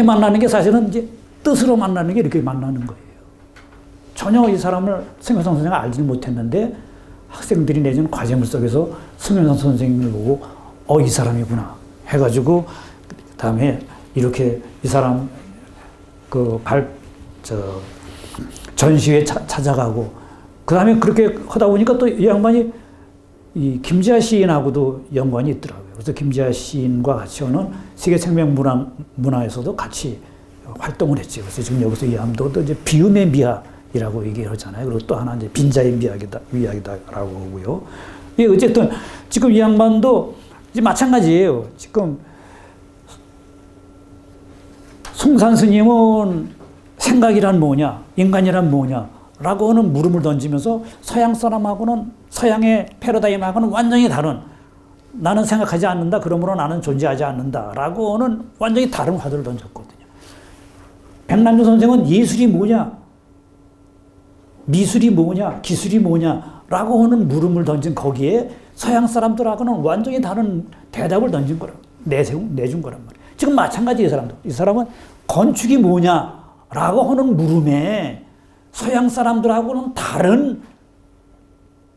만나는 게 사실은 이제 뜻으로 만나는 게 이렇게 만나는 거예요. 전혀 이 사람을 승효선 선생을 알지 못했는데 학생들이 내준 과제물 속에서 승효선 선생님을 보고 이 사람이구나 해가지고 그다음에 이렇게 이 사람 전시회 찾아가고 그다음에 그렇게 하다 보니까 또 이 양반이 이 김지아 시인하고도 연관이 있더라고요. 그래서 김지아 시인과 같이 하는 세계생명문화에서도 같이 활동을 했죠. 그래서 지금 여기서 이 암도 이제 비움의 미학이라고 얘기를 하잖아요. 그리고 또 하나 이제 빈자의 미학이다라고 하고요. 예, 어쨌든 지금 이 양반도 이제 마찬가지예요. 지금 송산 스님은 생각이란 뭐냐, 인간이란 뭐냐, 라고 하는 물음을 던지면서 서양 사람하고는, 서양의 패러다임하고는 완전히 다른, 나는 생각하지 않는다, 그러므로 나는 존재하지 않는다, 라고 하는 완전히 다른 화두를 던졌거든요. 백남준 선생은 예술이 뭐냐, 미술이 뭐냐, 기술이 뭐냐, 라고 하는 물음을 던진 거기에 서양 사람들하고는 완전히 다른 대답을 던진 거라, 내준 거란 말이에요. 지금 마찬가지 이 사람도. 이 사람은 건축이 뭐냐라고 하는 물음에 서양 사람들하고는 다른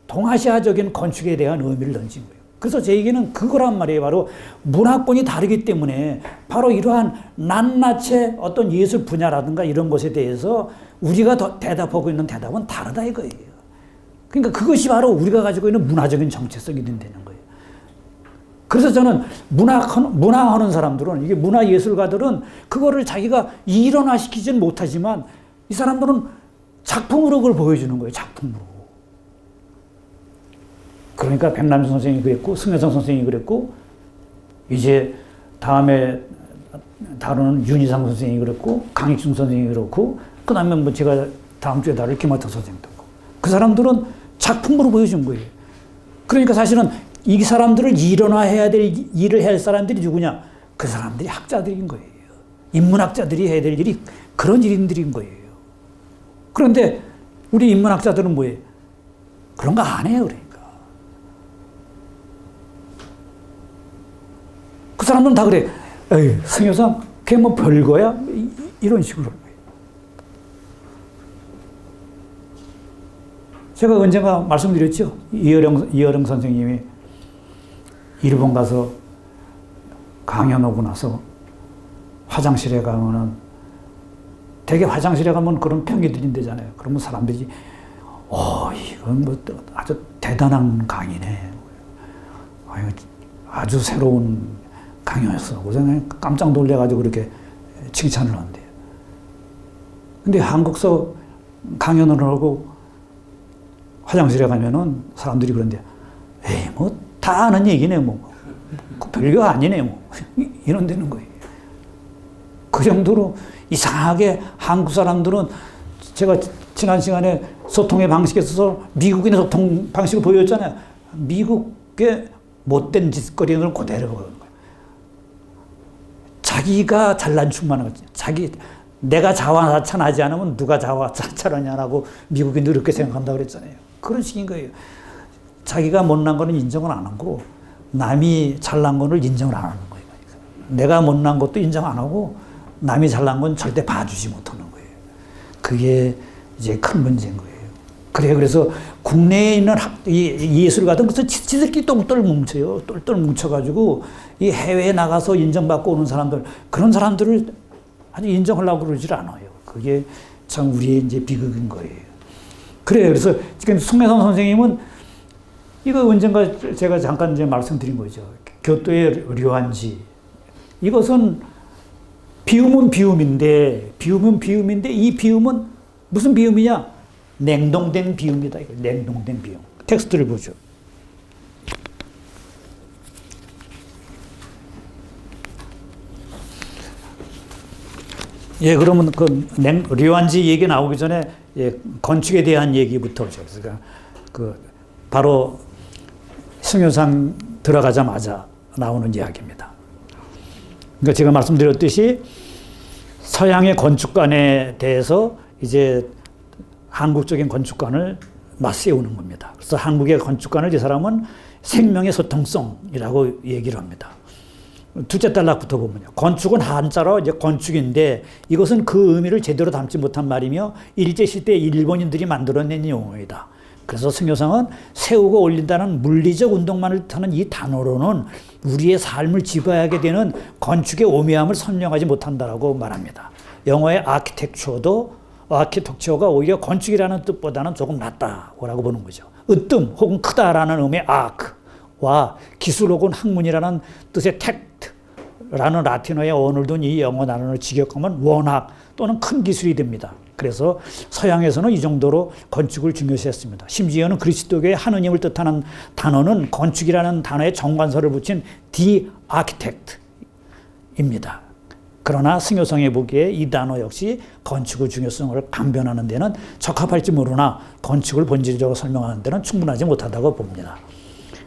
동아시아적인 건축에 대한 의미를 던진 거예요. 그래서 제 얘기는 그거란 말이에요. 바로 문화권이 다르기 때문에 바로 이러한 낱낱의 어떤 예술 분야라든가 이런 것에 대해서 우리가 대답하고 있는 대답은 다르다 이거예요. 그러니까 그것이 바로 우리가 가지고 있는 문화적인 정체성이 된다는 거예요. 그래서 저는 문화하는 사람들은, 이게 문화예술가들은 그거를 자기가 일원화시키지는 못하지만 이 사람들은 작품으로 그걸 보여주는 거예요. 작품으로. 그러니까 백남준 선생님이 그랬고 승효선 선생님이 그랬고 이제 다음에 다루는 윤희상 선생님이 그랬고 강익중 선생님이 그렇고 그 다음에 뭐 제가 다음 주에 다룰 김하타 선생님도 그렇고 그 사람들은 작품으로 보여준 거예요. 그러니까 사실은 이 사람들을 일원화해야 될 일을 할 사람들이 누구냐? 그 사람들이 학자들인 거예요. 인문학자들이 해야 될 일이 그런 일인들인 거예요. 그런데 우리 인문학자들은 뭐예요? 그런 거 안 해요, 그러니까. 그 사람들은 다 그래. 에이, 승효상, 그게 뭐 별거야? 이런 식으로. 제가 언젠가 말씀드렸죠? 이어령 선생님이 일본 가서 강연하고 나서 화장실에 가면은 되게 화장실에 가면 그런 평이 들린대잖아요. 그러면 사람들이 이건 뭐 아주 대단한 강의네. 아주 새로운 강연이었어. 그래서 깜짝 놀래가지고 그렇게 칭찬을 한대요. 근데 한국서 강연을 하고 화장실에 가면은 사람들이 그런데 에이 뭐 다 아는 얘기네 뭐 별거 아니네 뭐 이런 데는 거예요. 그 정도로 이상하게 한국 사람들은 제가 지난 시간에 소통의 방식에 있어서 미국인의 소통 방식을 보여줬잖아요. 미국의 못된 짓거리를 그대로 보는 거예요. 자기가 잘난 척만 하지. 내가 자화자찬하지 않으면 누가 자화자찬하냐라고 미국인들이 그렇게 생각한다고 그랬잖아요. 그런 식인 거예요. 자기가 못난 거는 인정을 안 하고 남이 잘난 거를 인정을 안 하는 거예요. 내가 못난 것도 인정 안 하고 남이 잘난 건 절대 봐주지 못하는 거예요. 그게 이제 큰 문제인 거예요. 그래서 국내에 있는 예술가들 그래서 지들끼리 똘똘 뭉쳐요. 똘똘 뭉쳐가지고 이 해외에 나가서 인정받고 오는 사람들 그런 사람들을 아주 인정하려고 그러질 않아요. 그게 참 우리의 이제 비극인 거예요. 그래서 지금 송혜선 선생님은 이거 언젠가 제가 잠깐 이제 말씀드린 거죠. 교토의 료안지. 이것은 비움은 비움인데 이 비움은 무슨 비움이냐? 냉동된 비움이다. 이거 냉동된 비움. 텍스트를 보죠. 예, 그러면 류안지 얘기 나오기 전에 예, 건축에 대한 얘기부터 죠. 그러니까 바로 승효상 들어가자마자 나오는 이야기입니다. 그러니까 제가 말씀드렸듯이 서양의 건축관에 대해서 이제 한국적인 건축관을 맞세우는 겁니다. 그래서 한국의 건축관을 이 사람은 생명의 소통성이라고 얘기를 합니다. 둘째 단락부터 보면요. 건축은 한자로 이제 건축인데 이것은 그 의미를 제대로 담지 못한 말이며 일제시대 일본인들이 만들어낸 용어이다. 그래서 승효상은 세우고 올린다는 물리적 운동만을 뜻하는 이 단어로는 우리의 삶을 지배하게 되는 건축의 오묘함을 설명하지 못한다라고 말합니다. 영어의 아키텍처가 오히려 건축이라는 뜻보다는 조금 낫다고 보는 거죠. 으뜸 혹은 크다라는 의미의 아크와 기술 혹은 학문이라는 뜻의 텍트라는 라틴어의 어원을 둔 이 영어 단어를 직역하면 원학 또는 큰 기술이 됩니다. 그래서 서양에서는 이 정도로 건축을 중요시했습니다. 심지어는 그리스도교의 하느님을 뜻하는 단어는 건축이라는 단어에 정관사를 붙인 the architect입니다. 그러나 승효상이 보기에 이 단어 역시 건축의 중요성을 강변하는 데는 적합할지 모르나 건축을 본질적으로 설명하는 데는 충분하지 못하다고 봅니다.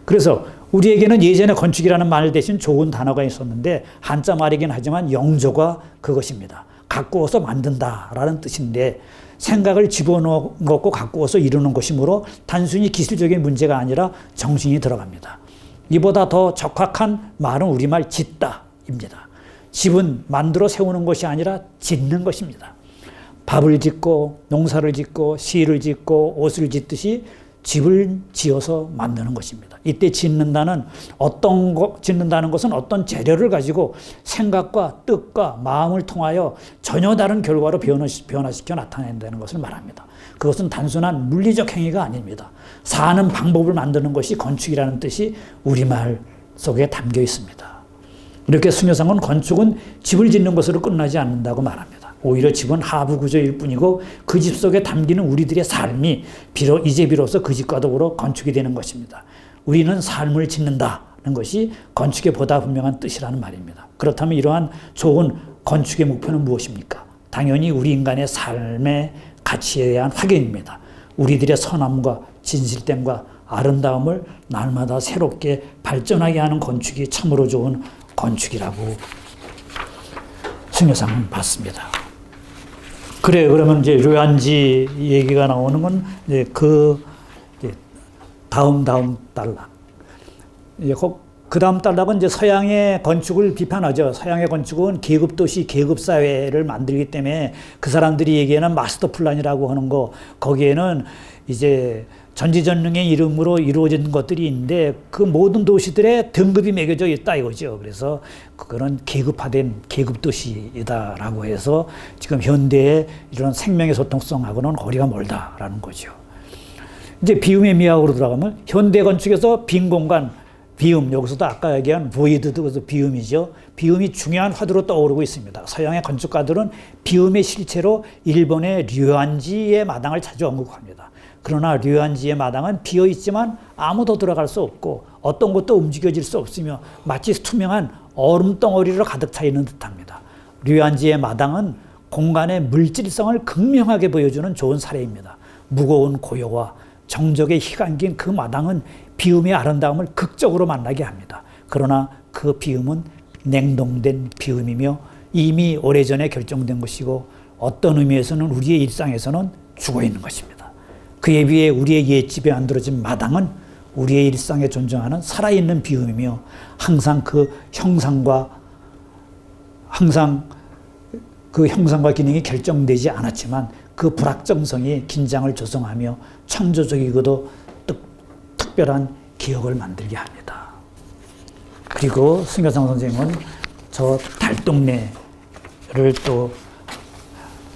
그래서 우리에게는 예전에 건축이라는 말 대신 좋은 단어가 있었는데 한자 말이긴 하지만 영조가 그것입니다. 가꾸어서 만든다라는 뜻인데 생각을 집어넣고 가꾸어서 이루는 것이므로 단순히 기술적인 문제가 아니라 정신이 들어갑니다. 이보다 더 적확한 말은 우리말 짓다입니다. 집은 만들어 세우는 것이 아니라 짓는 것입니다. 밥을 짓고 농사를 짓고 시를 짓고 옷을 짓듯이 집을 지어서 만드는 것입니다. 이때 짓는다는 것은 어떤 재료를 가지고 생각과 뜻과 마음을 통하여 전혀 다른 결과로 변화시켜 나타낸다는 것을 말합니다. 그것은 단순한 물리적 행위가 아닙니다. 사는 방법을 만드는 것이 건축이라는 뜻이 우리말 속에 담겨 있습니다. 이렇게 승효상은 건축은 집을 짓는 것으로 끝나지 않는다고 말합니다. 오히려 집은 하부 구조일 뿐이고 그 집 속에 담기는 우리들의 삶이 비로소 그 집과 더불어 건축이 되는 것입니다. 우리는 삶을 짓는다는 것이 건축의 보다 분명한 뜻이라는 말입니다. 그렇다면 이러한 좋은 건축의 목표는 무엇입니까? 당연히 우리 인간의 삶의 가치에 대한 확인입니다. 우리들의 선함과 진실됨과 아름다움을 날마다 새롭게 발전하게 하는 건축이 참으로 좋은 건축이라고 승효상은 봤습니다. 그래, 그러면 이제 류안지 얘기가 나오는 건 이제 다음 단락. 그 다음 단락은 이제 서양의 건축을 비판하죠. 서양의 건축은 계급도시, 계급사회를 만들기 때문에 그 사람들이 얘기하는 마스터 플랜이라고 하는 거, 거기에는 이제 전지전능의 이름으로 이루어진 것들이 있는데 그 모든 도시들의 등급이 매겨져 있다 이거죠. 그래서 그거는 계급화된 계급도시이다라고 해서 지금 현대의 이런 생명의 소통성하고는 거리가 멀다라는 거죠. 이제 비움의 미학으로 들어가면 현대 건축에서 빈 공간, 비움, 여기서도 아까 얘기한 void도 그래서 비움이죠. 비움이 중요한 화두로 떠오르고 있습니다. 서양의 건축가들은 비움의 실체로 일본의 류안지의 마당을 자주 언급합니다. 그러나 류안지의 마당은 비어있지만 아무도 들어갈 수 없고 어떤 것도 움직여질 수 없으며 마치 투명한 얼음 덩어리로 가득 차 있는 듯합니다. 류안지의 마당은 공간의 물질성을 극명하게 보여주는 좋은 사례입니다. 무거운 고요와 정적의 희감긴 그 마당은 비움의 아름다움을 극적으로 만나게 합니다. 그러나 그 비움은 냉동된 비움이며 이미 오래전에 결정된 것이고 어떤 의미에서는 우리의 일상에서는 죽어 있는 것입니다. 그에 비해 우리의 옛집에 만들어진 마당은 우리의 일상에 존재하는 살아있는 비움이며 항상 그 형상과 기능이 결정되지 않았지만 그 불확정성이 긴장을 조성하며 창조적이고도 특별한 기억을 만들게 합니다. 그리고 승효상 선생님은 저 달동네를 또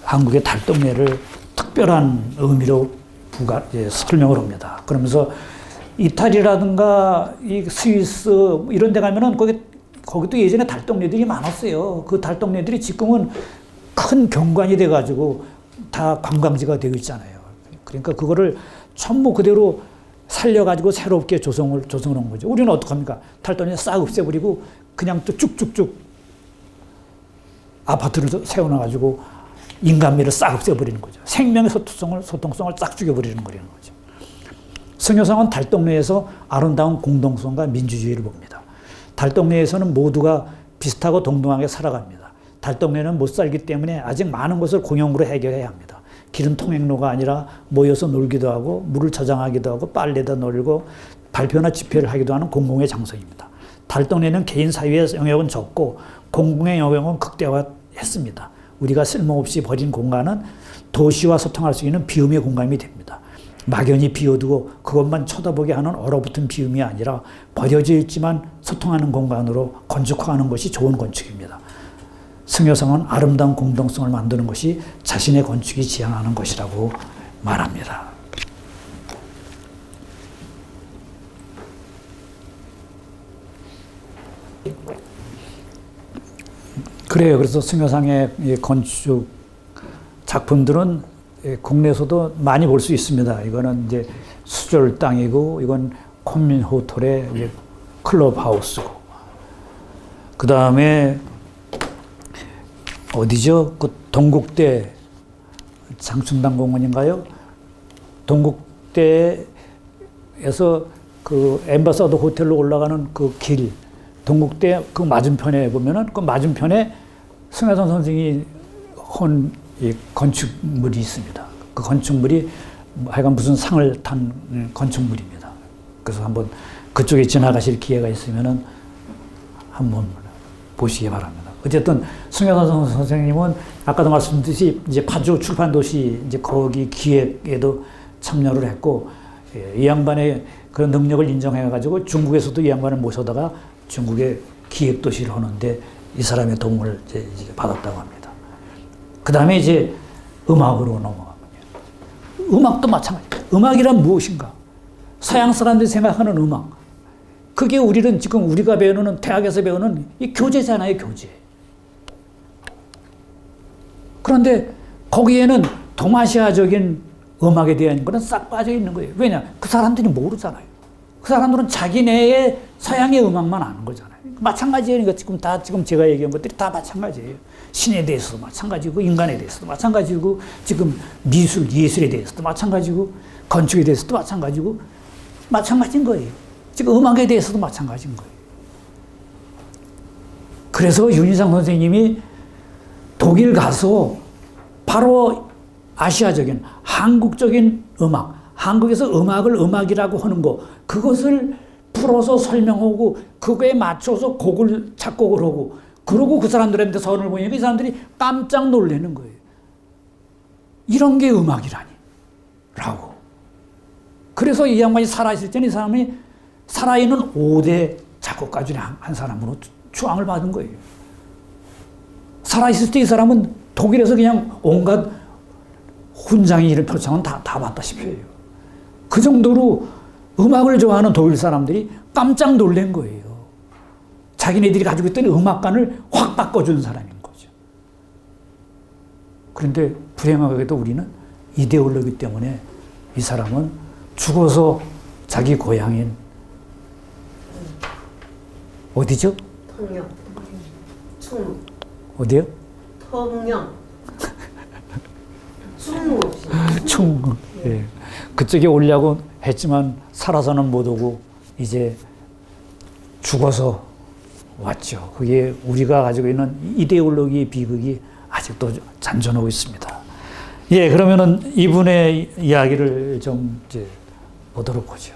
한국의 달동네를 특별한 의미로 설명을 합니다. 그러면서 이탈리아라든가 이 스위스 이런 데 가면은 거기도 예전에 달동네들이 많았어요. 그 달동네들이 지금은 큰 경관이 돼가지고 다 관광지가 되고 있잖아요. 그러니까 그거를 전부 그대로 살려가지고 새롭게 조성을 한 거죠. 우리는 어떡합니까? 달동네 싹 없애버리고 그냥 또 쭉쭉쭉 아파트를 세워놔가지고 인간미를 싹 없애버리는 거죠. 생명의 소통성을 싹 죽여버리는 거죠. 승효상은 달동네에서 아름다운 공동성과 민주주의를 봅니다. 달동네에서는 모두가 비슷하고 동등하게 살아갑니다. 달동네는 못 살기 때문에 아직 많은 것을 공용으로 해결해야 합니다. 길은 통행로가 아니라 모여서 놀기도 하고 물을 저장하기도 하고 빨래도 널고 발표나 집회를 하기도 하는 공공의 장소입니다. 달동네는 개인 사유의 영역은 적고 공공의 영역은 극대화했습니다. 우리가 쓸모없이 버린 공간은 도시와 소통할 수 있는 비움의 공간이 됩니다. 막연히 비워두고 그것만 쳐다보게 하는 얼어붙은 비움이 아니라 버려져 있지만 소통하는 공간으로 건축화하는 것이 좋은 건축입니다. 승효상은 아름다운 공동성을 만드는 것이 자신의 건축이 지향하는 것이라고 말합니다. 그래요. 그래서 승효상의 건축 작품들은 국내에서도 많이 볼 수 있습니다. 이거는 이제 수절 땅이고, 이건 콘민 호텔의 클럽 하우스고, 그 다음에 어디죠? 그 동국대 장충당 공원인가요? 동국대에서 그 엠바서더 호텔로 올라가는 그 길, 동국대 그 맞은편에 보면은 그 맞은편에 승효상 선생이 한 이 건축물이 있습니다. 그 건축물이 하여간 무슨 상을 탄 건축물입니다. 그래서 한번 그쪽에 지나가실 기회가 있으면은 한번 보시기 바랍니다. 어쨌든 승효상 선생님은 아까도 말씀드렸듯이 이제 파주 출판도시 이제 거기 기획에도 참여를 했고, 이 양반의 그런 능력을 인정해가지고 중국에서도 이 양반을 모셔다가 중국의 기획도시를 하는데 이 사람의 도움을 이제 받았다고 합니다. 그 다음에 이제 음악으로 넘어갑니다. 음악도 마찬가지입니다. 음악이란 무엇인가? 서양 사람들이 생각하는 음악. 그게 우리는 지금 우리가 배우는, 대학에서 배우는 이 교재잖아요, 교재. 그런데 거기에는 동아시아적인 음악에 대한 거는 싹 빠져 있는 거예요. 왜냐? 그 사람들이 모르잖아요. 그 사람들은 자기네의 서양의 음악만 아는 거잖아요. 마찬가지예요. 지금 제가 얘기한 것들이 다 마찬가지예요. 신에 대해서도 마찬가지고, 인간에 대해서도 마찬가지고, 지금 예술에 대해서도 마찬가지고, 건축에 대해서도 마찬가지고, 마찬가지인 거예요. 지금 음악에 대해서도 마찬가지인 거예요. 그래서 윤희상 선생님이 독일 가서 바로 아시아적인, 한국적인 음악, 한국에서 음악을 음악이라고 하는 거, 그것을 풀어서 설명하고 그거에 맞춰서 곡을 작곡을 하고, 그러고 그 사람들한테 선을 보이니까 이 사람들이 깜짝 놀라는 거예요. 이런 게 음악이라니 라고. 그래서 이 양반이 살아있을 때는 이 사람이 살아있는 5대 작곡가 중에 한 사람으로 추앙을 받은 거예요. 살아있을 때 이 사람은 독일에서 그냥 온갖 훈장이 이런 표창은 다 받다시피 해요. 그 정도로 음악을 좋아하는 독일 사람들이 깜짝 놀란 거예요. 자기네들이 가지고 있던 음악관을 확 바꿔준 사람인 거죠. 그런데 불행하게도 우리는 이데올로기 때문에 이 사람은 죽어서 자기 고향인 어디죠? 통영. 충. 어디요? 통영. 충. 예. 그쪽에 오려고 했지만 살아서는 못 오고 이제 죽어서 왔죠. 그게 우리가 가지고 있는 이데올로기의 비극이 아직도 잔존하고 있습니다. 예, 그러면은 이분의 이야기를 좀 이제 보도록 하죠.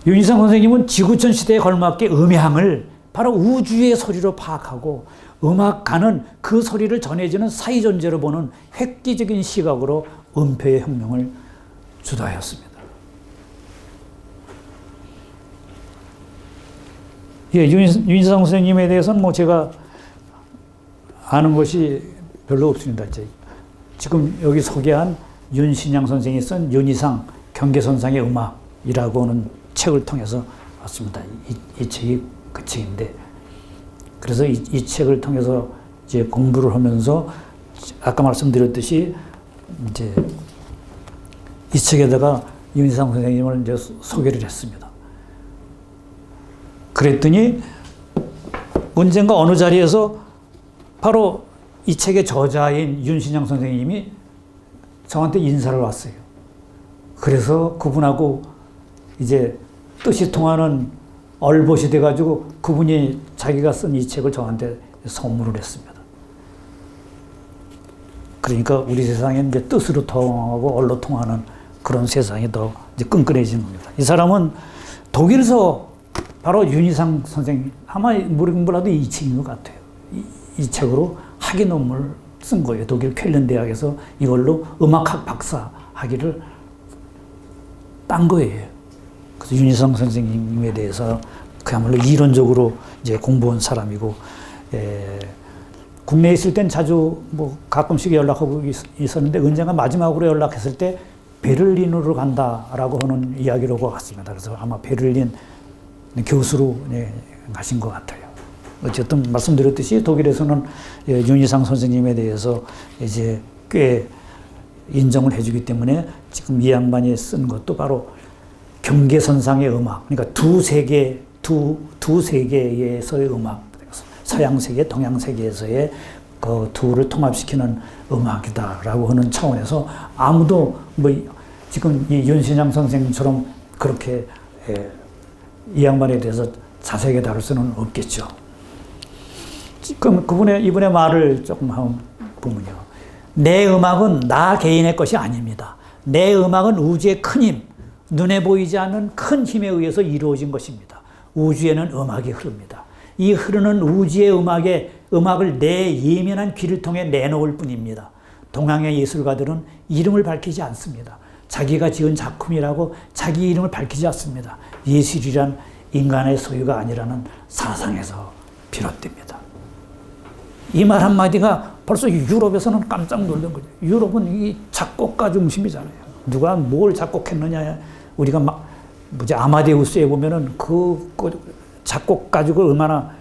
윤희상 선생님은 지구촌 시대에 걸맞게 음향을 바로 우주의 소리로 파악하고 음악가는 그 소리를 전해지는 사이 존재로 보는 획기적인 시각으로 음표의 혁명을 주도하였습니다. 예, 윤희상 선생님에 대해서는 뭐 제가 아는 것이 별로 없습니다. 지금 여기 소개한 윤신양 선생이 쓴 윤희상 경계선상의 음악이라고 하는 책을 통해서 왔습니다. 이 책이 그 책인데, 그래서 이 책을 통해서 이제 공부를 하면서 아까 말씀드렸듯이 이제 이 책에다가 윤희상 선생님을 이제 소개를 했습니다. 그랬더니 언젠가 어느 자리에서 바로 이 책의 저자인 윤신양 선생님이 저한테 인사를 왔어요. 그래서 그분하고 이제 뜻이 통하는 얼봇이 돼가지고 그분이 자기가 쓴 이 책을 저한테 선물을 했습니다. 그러니까 우리 세상에 이제 뜻으로 통하고 얼로 통하는 그런 세상이 더 이제 끈끈해지는 겁니다. 이 사람은 독일에서 바로 윤희상 선생님, 아마 몰라도 이 책인 것 같아요. 이 책으로 학위 논문을 쓴 거예요. 독일 쾰른 대학에서 이걸로 음악학 박사 학위를 딴 거예요. 그래서 윤희상 선생님에 대해서 그야말로 이론적으로 이제 공부한 사람이고, 국내에 있을 땐 자주 뭐 가끔씩 연락하고 있었는데 언젠가 마지막으로 연락했을 때 베를린으로 간다라고 하는 이야기로 갔습니다. 그래서 아마 베를린 교수로 가신 것 같아요. 어쨌든 말씀드렸듯이 독일에서는 윤희상 선생님에 대해서 이제 꽤 인정을 해주기 때문에 지금 이 양반이 쓴 것도 바로 경계선상의 음악, 그러니까 두 세계에서의 음악, 서양 세계, 동양 세계에서의 그 둘을 통합시키는 음악이다라고 하는 차원에서 아무도 뭐 지금 이 윤신양 선생님처럼 그렇게 이 양반에 대해서 자세하게 다룰 수는 없겠죠. 지금 이분의 말을 조금 한번 보면요. 내 음악은 나 개인의 것이 아닙니다. 내 음악은 우주의 큰 힘, 눈에 보이지 않는 큰 힘에 의해서 이루어진 것입니다. 우주에는 음악이 흐릅니다. 이 흐르는 우주의 음악을 내 예민한 귀를 통해 내놓을 뿐입니다. 동양의 예술가들은 이름을 밝히지 않습니다. 자기가 지은 작품이라고 자기 이름을 밝히지 않습니다. 예술이란 인간의 소유가 아니라는 사상에서 비롯됩니다. 이 말 한마디가 벌써 유럽에서는 깜짝 놀란 거죠. 유럽은 이 작곡가 중심이잖아요. 누가 뭘 작곡했느냐. 우리가 아마데우스에 보면은 그 작곡 가지고 얼마나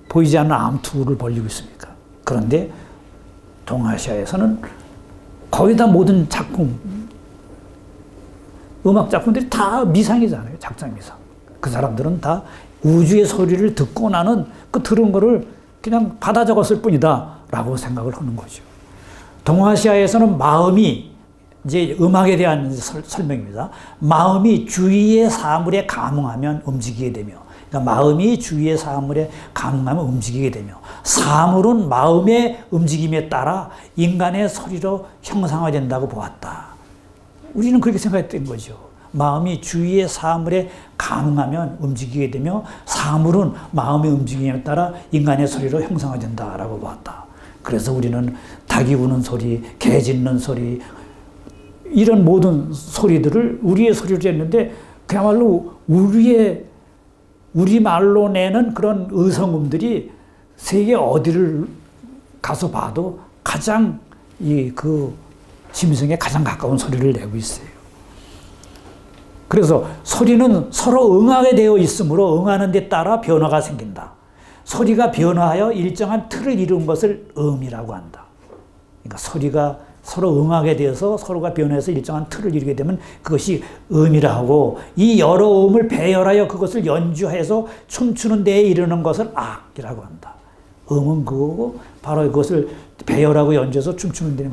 보이지 않는 암투를 벌이고 있습니까? 그런데 동아시아에서는 거의 다 모든 작품, 음악 작품들이 다 미상이잖아요. 작작 미상. 그 사람들은 다 우주의 소리를 듣고 나는 그 들은 거를 그냥 받아 적었을 뿐이다 라고 생각을 하는 거죠. 동아시아에서는 마음이, 이제 음악에 대한 설명입니다. 마음이 주위의 사물에 감응하면 움직이게 되며, 그러니까 마음이 주위의 사물에 감응하면 움직이게 되며, 사물은 마음의 움직임에 따라 인간의 소리로 형상화된다고 보았다. 우리는 그렇게 생각했던 거죠. 마음이 주위의 사물에 감응하면 움직이게 되며, 사물은 마음의 움직임에 따라 인간의 소리로 형상화된다라고 보았다. 그래서 우리는 닭이 우는 소리, 개 짖는 소리, 이런 모든 소리들을 우리의 소리로 했는데, 그야말로 우리 말로 내는 그런 의성음들이 세계 어디를 가서 봐도 가장 그 심성에 가장 가까운 소리를 내고 있어요. 그래서 소리는 서로 응하게 되어 있으므로 응하는 데 따라 변화가 생긴다. 소리가 변화하여 일정한 틀을 이룬 것을 음이라고 한다. 그러니까 소리가 서로 응하게 되어서 서로가 변해서 일정한 틀을 이루게 되면 그것이 음이라 하고, 이 여러 음을 배열하여 그것을 연주해서 춤추는 데에 이르는 것을 악이라고 한다. 음은 그거고 바로 그것을 배열하고 연주해서 춤추는 데는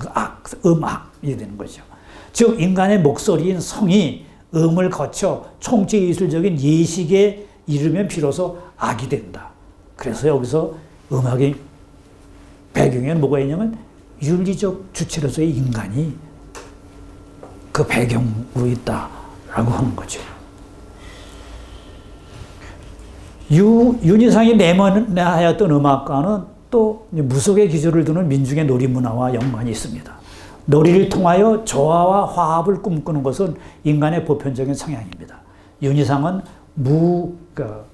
음악이 되는 거죠. 즉 인간의 목소리인 성이 음을 거쳐 총체 예술적인 예식에 이르면 비로소 악이 된다. 그래서 여기서 음악의 배경에는 뭐가 있냐면 윤리적 주체로서의 인간이 그 배경으로 있다라고 하는 거죠. 윤희상이 내만하였던 음악과는 또 무속의 기조를 두는 민중의 놀이 문화와 연관이 있습니다. 놀이를 통하여 조화와 화합을 꿈꾸는 것은 인간의 보편적인 성향입니다. 윤희상은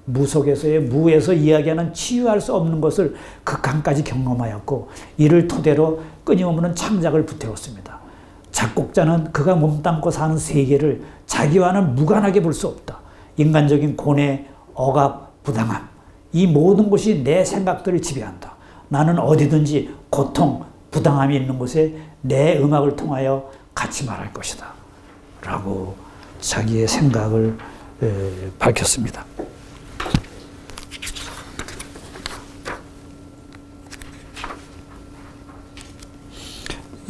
무속에서의 무에서 이야기하는 치유할 수 없는 것을 극한까지 경험하였고, 이를 토대로 끊임없는 창작을 불태웠습니다. 작곡자는 그가 몸담고 사는 세계를 자기와는 무관하게 볼 수 없다. 인간적인 고뇌, 억압, 부당함, 이 모든 것이 내 생각들을 지배한다. 나는 어디든지 고통, 부당함이 있는 곳에 내 음악을 통하여 같이 말할 것이다 라고 자기의 생각을 밝혔습니다.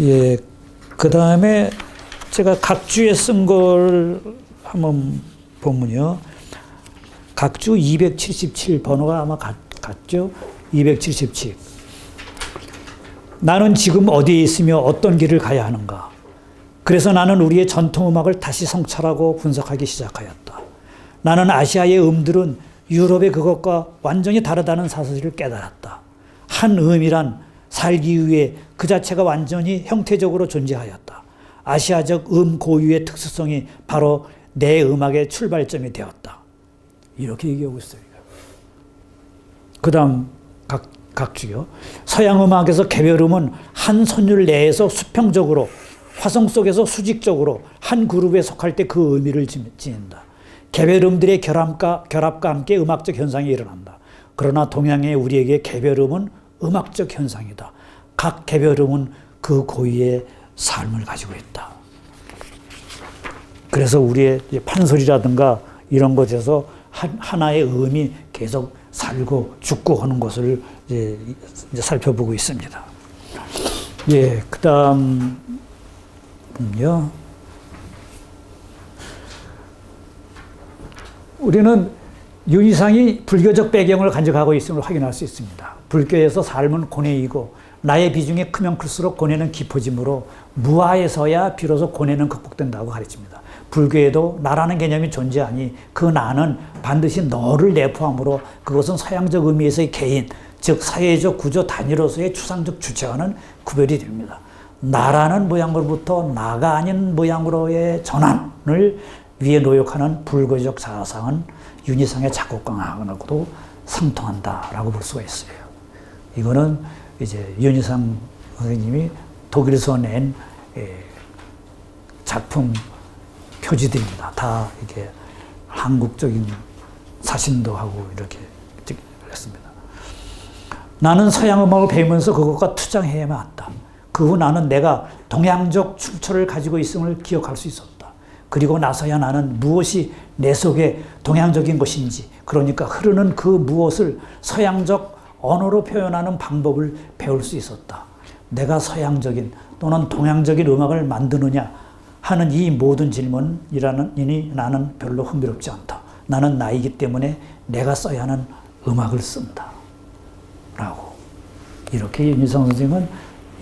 예, 그 다음에 제가 각주에 쓴 걸 한번 보면요. 각주 277 번호가 아마 같죠? 277. 나는 지금 어디에 있으며 어떤 길을 가야 하는가? 그래서 나는 우리의 전통음악을 다시 성찰하고 분석하기 시작하였다. 나는 아시아의 음들은 유럽의 그것과 완전히 다르다는 사실을 깨달았다. 한 음이란 살기 위해 그 자체가 완전히 형태적으로 존재하였다. 아시아적 음 고유의 특수성이 바로 내 음악의 출발점이 되었다. 이렇게 얘기하고 있어요. 그 다음 각주요. 서양 음악에서 개별음은 한 선율 내에서 수평적으로 화성 속에서 수직적으로 한 그룹에 속할 때 그 의미를 지닌다. 개별음들의 결합과 함께 음악적 현상이 일어난다. 그러나 동양의 우리에게 개별음은 음악적 현상이다. 각 개별음은 그 고유의 삶을 가지고 있다. 그래서 우리의 판소리라든가 이런 것에서 하나의 음이 계속 살고 죽고 하는 것을 이제 살펴보고 있습니다. 예, 그 다음요. 우리는 윤희상이 불교적 배경을 간직하고 있음을 확인할 수 있습니다. 불교에서 삶은 고뇌이고 나의 비중이 크면 클수록 고뇌는 깊어지므로 무아에서야 비로소 고뇌는 극복된다고 가르칩니다. 불교에도 나라는 개념이 존재하니 그 나는 반드시 너를 내포함으로 그것은 서양적 의미에서의 개인, 즉 사회적 구조 단위로서의 추상적 주체와는 구별이 됩니다. 나라는 모양으로부터 나가 아닌 모양으로의 전환을 위해 노력하는 불교적 사상은 윤희상의 작곡강하고도 상통한다라고 볼 수가 있어요. 이거는 이제 윤희상 선생님이 독일에서 낸 작품 표지들입니다. 다 이게 한국적인 사신도 하고 이렇게 했습니다. 나는 서양 음악을 배우면서 그것과 투쟁해야만 한다. 그 후 나는 내가 동양적 출처를 가지고 있음을 기억할 수 있었다. 그리고 나서야 나는 무엇이 내 속에 동양적인 것인지, 그러니까 흐르는 그 무엇을 서양적 언어로 표현하는 방법을 배울 수 있었다. 내가 서양적인 또는 동양적인 음악을 만드느냐 하는 이 모든 질문이니 나는 별로 흥미롭지 않다. 나는 나이기 때문에 내가 써야 하는 음악을 쓴다. 라고. 이렇게 윤희상 선생은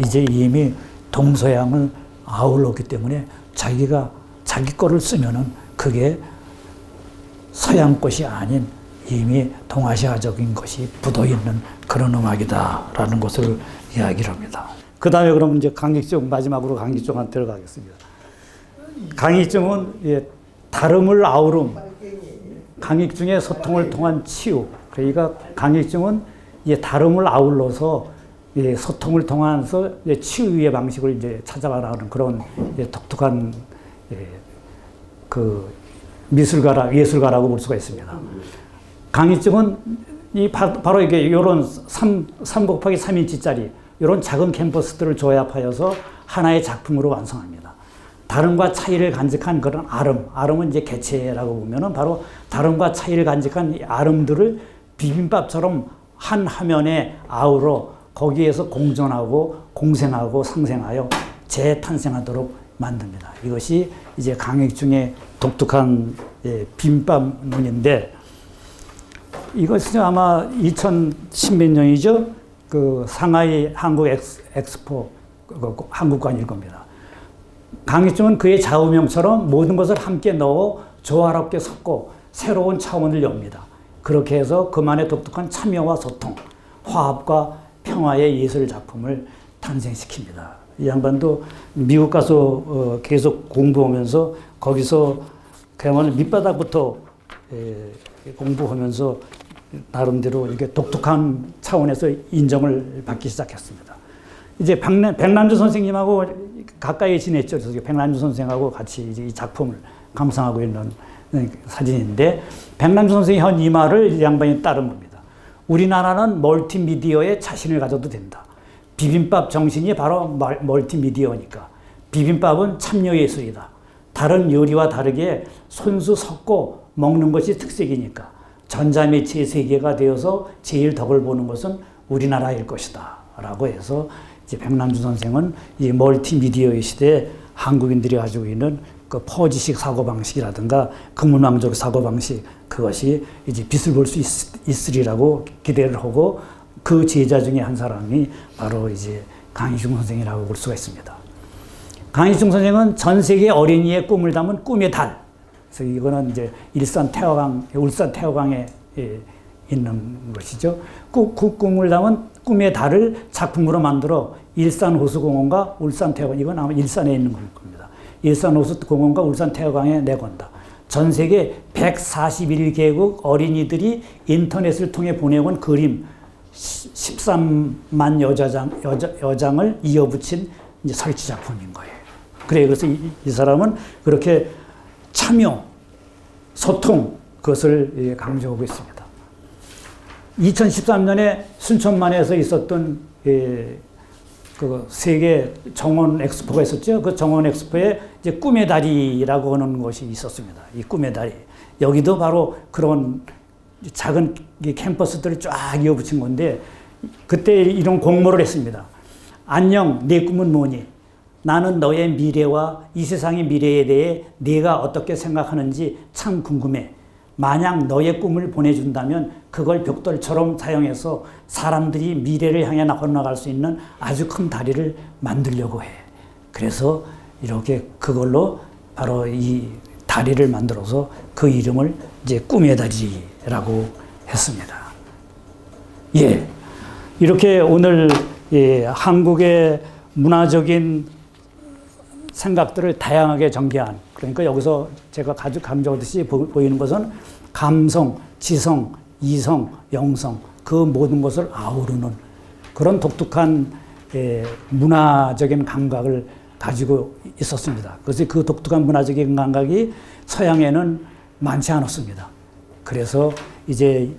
이제 이미 동서양을 아울렀기 때문에 자기가 자기 거를 쓰면은 그게 서양 것이 아닌 이미 동아시아적인 것이 묻어있는 그런 음악이다라는 것을 이야기를 합니다. 그 다음에 그러면 이제 강익종, 마지막으로 강익종한테 들어가겠습니다. 강익종은 다름을 아우름, 강익종의 소통을 통한 치유. 그러니까 강익종은 다름을 아울러서 소통을 통해서 치유의 방식을 이제 찾아가라는 그런 독특한 그 예술가라고 볼 수가 있습니다. 강익종은 바로 이게 이런 3 곱하기 3인치짜리 이런 작은 캔버스들을 조합하여서 하나의 작품으로 완성합니다. 다름과 차이를 간직한 그런 아름은 이제 개체라고 보면은 바로 다름과 차이를 간직한 이 아름들을 비빔밥처럼 한 화면에 아우러 거기에서 공존하고 공생하고 상생하여 재탄생하도록 만듭니다. 이것이 이제 강익중의 독특한 비빔밥론인데, 이것은 아마 2010몇 년이죠. 그 상하이 한국 엑스포 한국관일 겁니다. 강익중은 그의 좌우명처럼 모든 것을 함께 넣어 조화롭게 섞고 새로운 차원을 엽니다. 그렇게 해서 그만의 독특한 참여와 소통, 화합과 평화의 예술 작품을 탄생시킵니다. 이 양반도 미국 가서 계속 공부하면서 거기서 그야말로 밑바닥부터 공부하면서 나름대로 이렇게 독특한 차원에서 인정을 받기 시작했습니다. 이제 백남주 선생님하고 가까이 지냈죠. 그래서 백남주 선생하고 같이 이제 이 작품을 감상하고 있는 사진인데, 백남주 선생의 한 이 말을 이 양반이 따른 겁니다. 우리나라는 멀티미디어에 자신을 가져도 된다. 비빔밥 정신이 바로 멀티미디어니까. 비빔밥은 참여예술이다. 다른 요리와 다르게 손수 섞고 먹는 것이 특색이니까. 전자매체의 세계가 되어서 제일 덕을 보는 것은 우리나라일 것이다. 라고 해서 이제 백남준 선생은 이 멀티미디어의 시대에 한국인들이 가지고 있는 그 퍼지식 사고방식이라든가 극문망적 사고방식, 그것이 이제 빛을 볼 수 있으리라고 기대를 하고, 그 제자 중에 한 사람이 바로 이제 강희중 선생이라고 볼 수가 있습니다. 강희중 선생은 전 세계 어린이의 꿈을 담은 꿈의 달. 그래서 이거는 이제 울산 태화강에 있는 것이죠. 그 꿈을 담은 꿈의 달을 작품으로 만들어 일산호수공원과 울산태화강, 이건 아마 일산에 있는 겁니다. 일산호수공원과 울산태화강에 내건다. 전 세계 141개국 어린이들이 인터넷을 통해 보내온 그림 13만 여장을 이어붙인 이제 설치 작품인 거예요. 그래, 그래서 이 사람은 그렇게 참여, 소통, 그것을 강조하고 있습니다. 2013년에 순천만에서 있었던 그 세계 정원 엑스포가 있었죠. 그 정원 엑스포에 이제 꿈의 다리라고 하는 것이 있었습니다. 이 꿈의 다리. 여기도 바로 그런 작은 캠퍼스들을 쫙 이어붙인 건데, 그때 이런 공모를 했습니다. 안녕, 내 꿈은 뭐니? 나는 너의 미래와 이 세상의 미래에 대해 네가 어떻게 생각하는지 참 궁금해. 만약 너의 꿈을 보내준다면 그걸 벽돌처럼 사용해서 사람들이 미래를 향해 나갈 수 있는 아주 큰 다리를 만들려고 해. 그래서 이렇게 그걸로 바로 이 다리를 만들어서 그 이름을 이제 꿈의 다리라고 했습니다. 예. 이렇게 오늘 한국의 문화적인 생각들을 다양하게 전개한, 그러니까 여기서 제가 아주 강조하듯이 보이는 것은 감성, 지성, 이성, 영성, 그 모든 것을 아우르는 그런 독특한 문화적인 감각을 가지고 있었습니다. 그래서 그 독특한 문화적인 감각이 서양에는 많지 않았습니다. 그래서 이제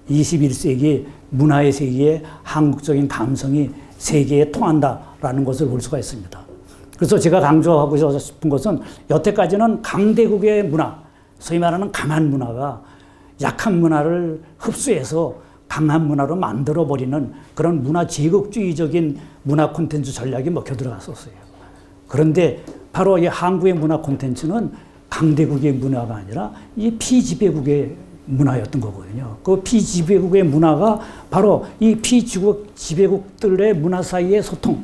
21세기 문화의 세계에 한국적인 감성이 세계에 통한다라는 것을 볼 수가 있습니다. 그래서 제가 강조하고 싶은 것은 여태까지는 강대국의 문화, 소위 말하는 강한 문화가 약한 문화를 흡수해서 강한 문화로 만들어버리는 그런 문화 제국주의적인 문화 콘텐츠 전략이 먹혀 들어갔었어요. 그런데 바로 이 한국의 문화 콘텐츠는 강대국의 문화가 아니라 이 피지배국의 문화였던 거거든요. 그 피지배국의 문화가 바로 이 피지배국들의 문화 사이의 소통,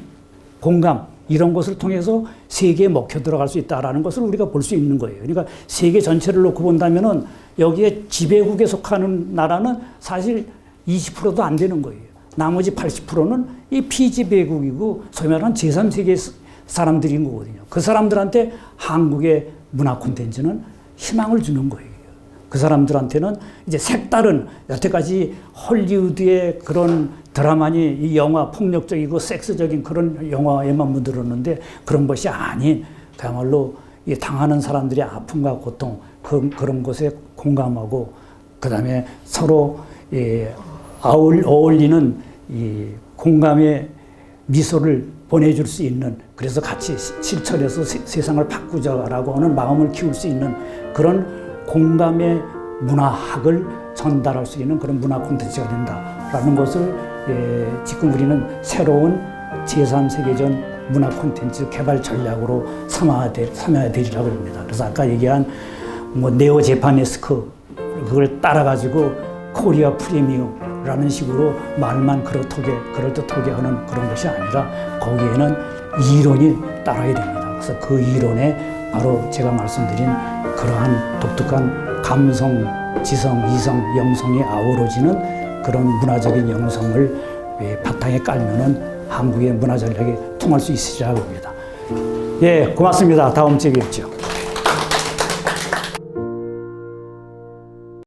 공감, 이런 것을 통해서 세계에 먹혀 들어갈 수 있다는 것을 우리가 볼 수 있는 거예요. 그러니까 세계 전체를 놓고 본다면은 여기에 지배국에 속하는 나라는 사실 20%도 안 되는 거예요. 나머지 80%는 이 피지배국이고 소위 말하는 제3세계 사람들인 거거든요. 그 사람들한테 한국의 문화 콘텐츠는 희망을 주는 거예요. 그 사람들한테는 이제 색다른, 여태까지 헐리우드의 그런 드라마니 이 영화 폭력적이고 섹스적인 그런 영화에만 물들었는데 그런 것이 아닌 그야말로 이 당하는 사람들의 아픔과 고통, 그런 것에 공감하고 그다음에 서로 어울리는 이 공감의 미소를 보내줄 수 있는, 그래서 같이 실천해서 세상을 바꾸자라고 하는 마음을 키울 수 있는 그런 공감의 문화학을 전달할 수 있는 그런 문화 콘텐츠가 된다라는 것을 지금 우리는 새로운 제3세계전 문화 콘텐츠 개발 전략으로 삼아야 되리라고 합니다. 그래서 아까 얘기한 뭐 네오 제파네스크, 그걸 따라가지고 코리아 프리미엄라는 식으로 말만 그럴듯하게 하는 그런 것이 아니라 거기에는 이론이 따라야 됩니다. 그래서 그 이론에 바로 제가 말씀드린 그러한 독특한 감성, 지성, 이성, 영성이 아우러지는 그런 문화적인 영성을 바탕에 깔면은 한국의 문화 전략이 통할 수 있으리라고 봅니다. 예, 고맙습니다. 다음 주에 뵙죠.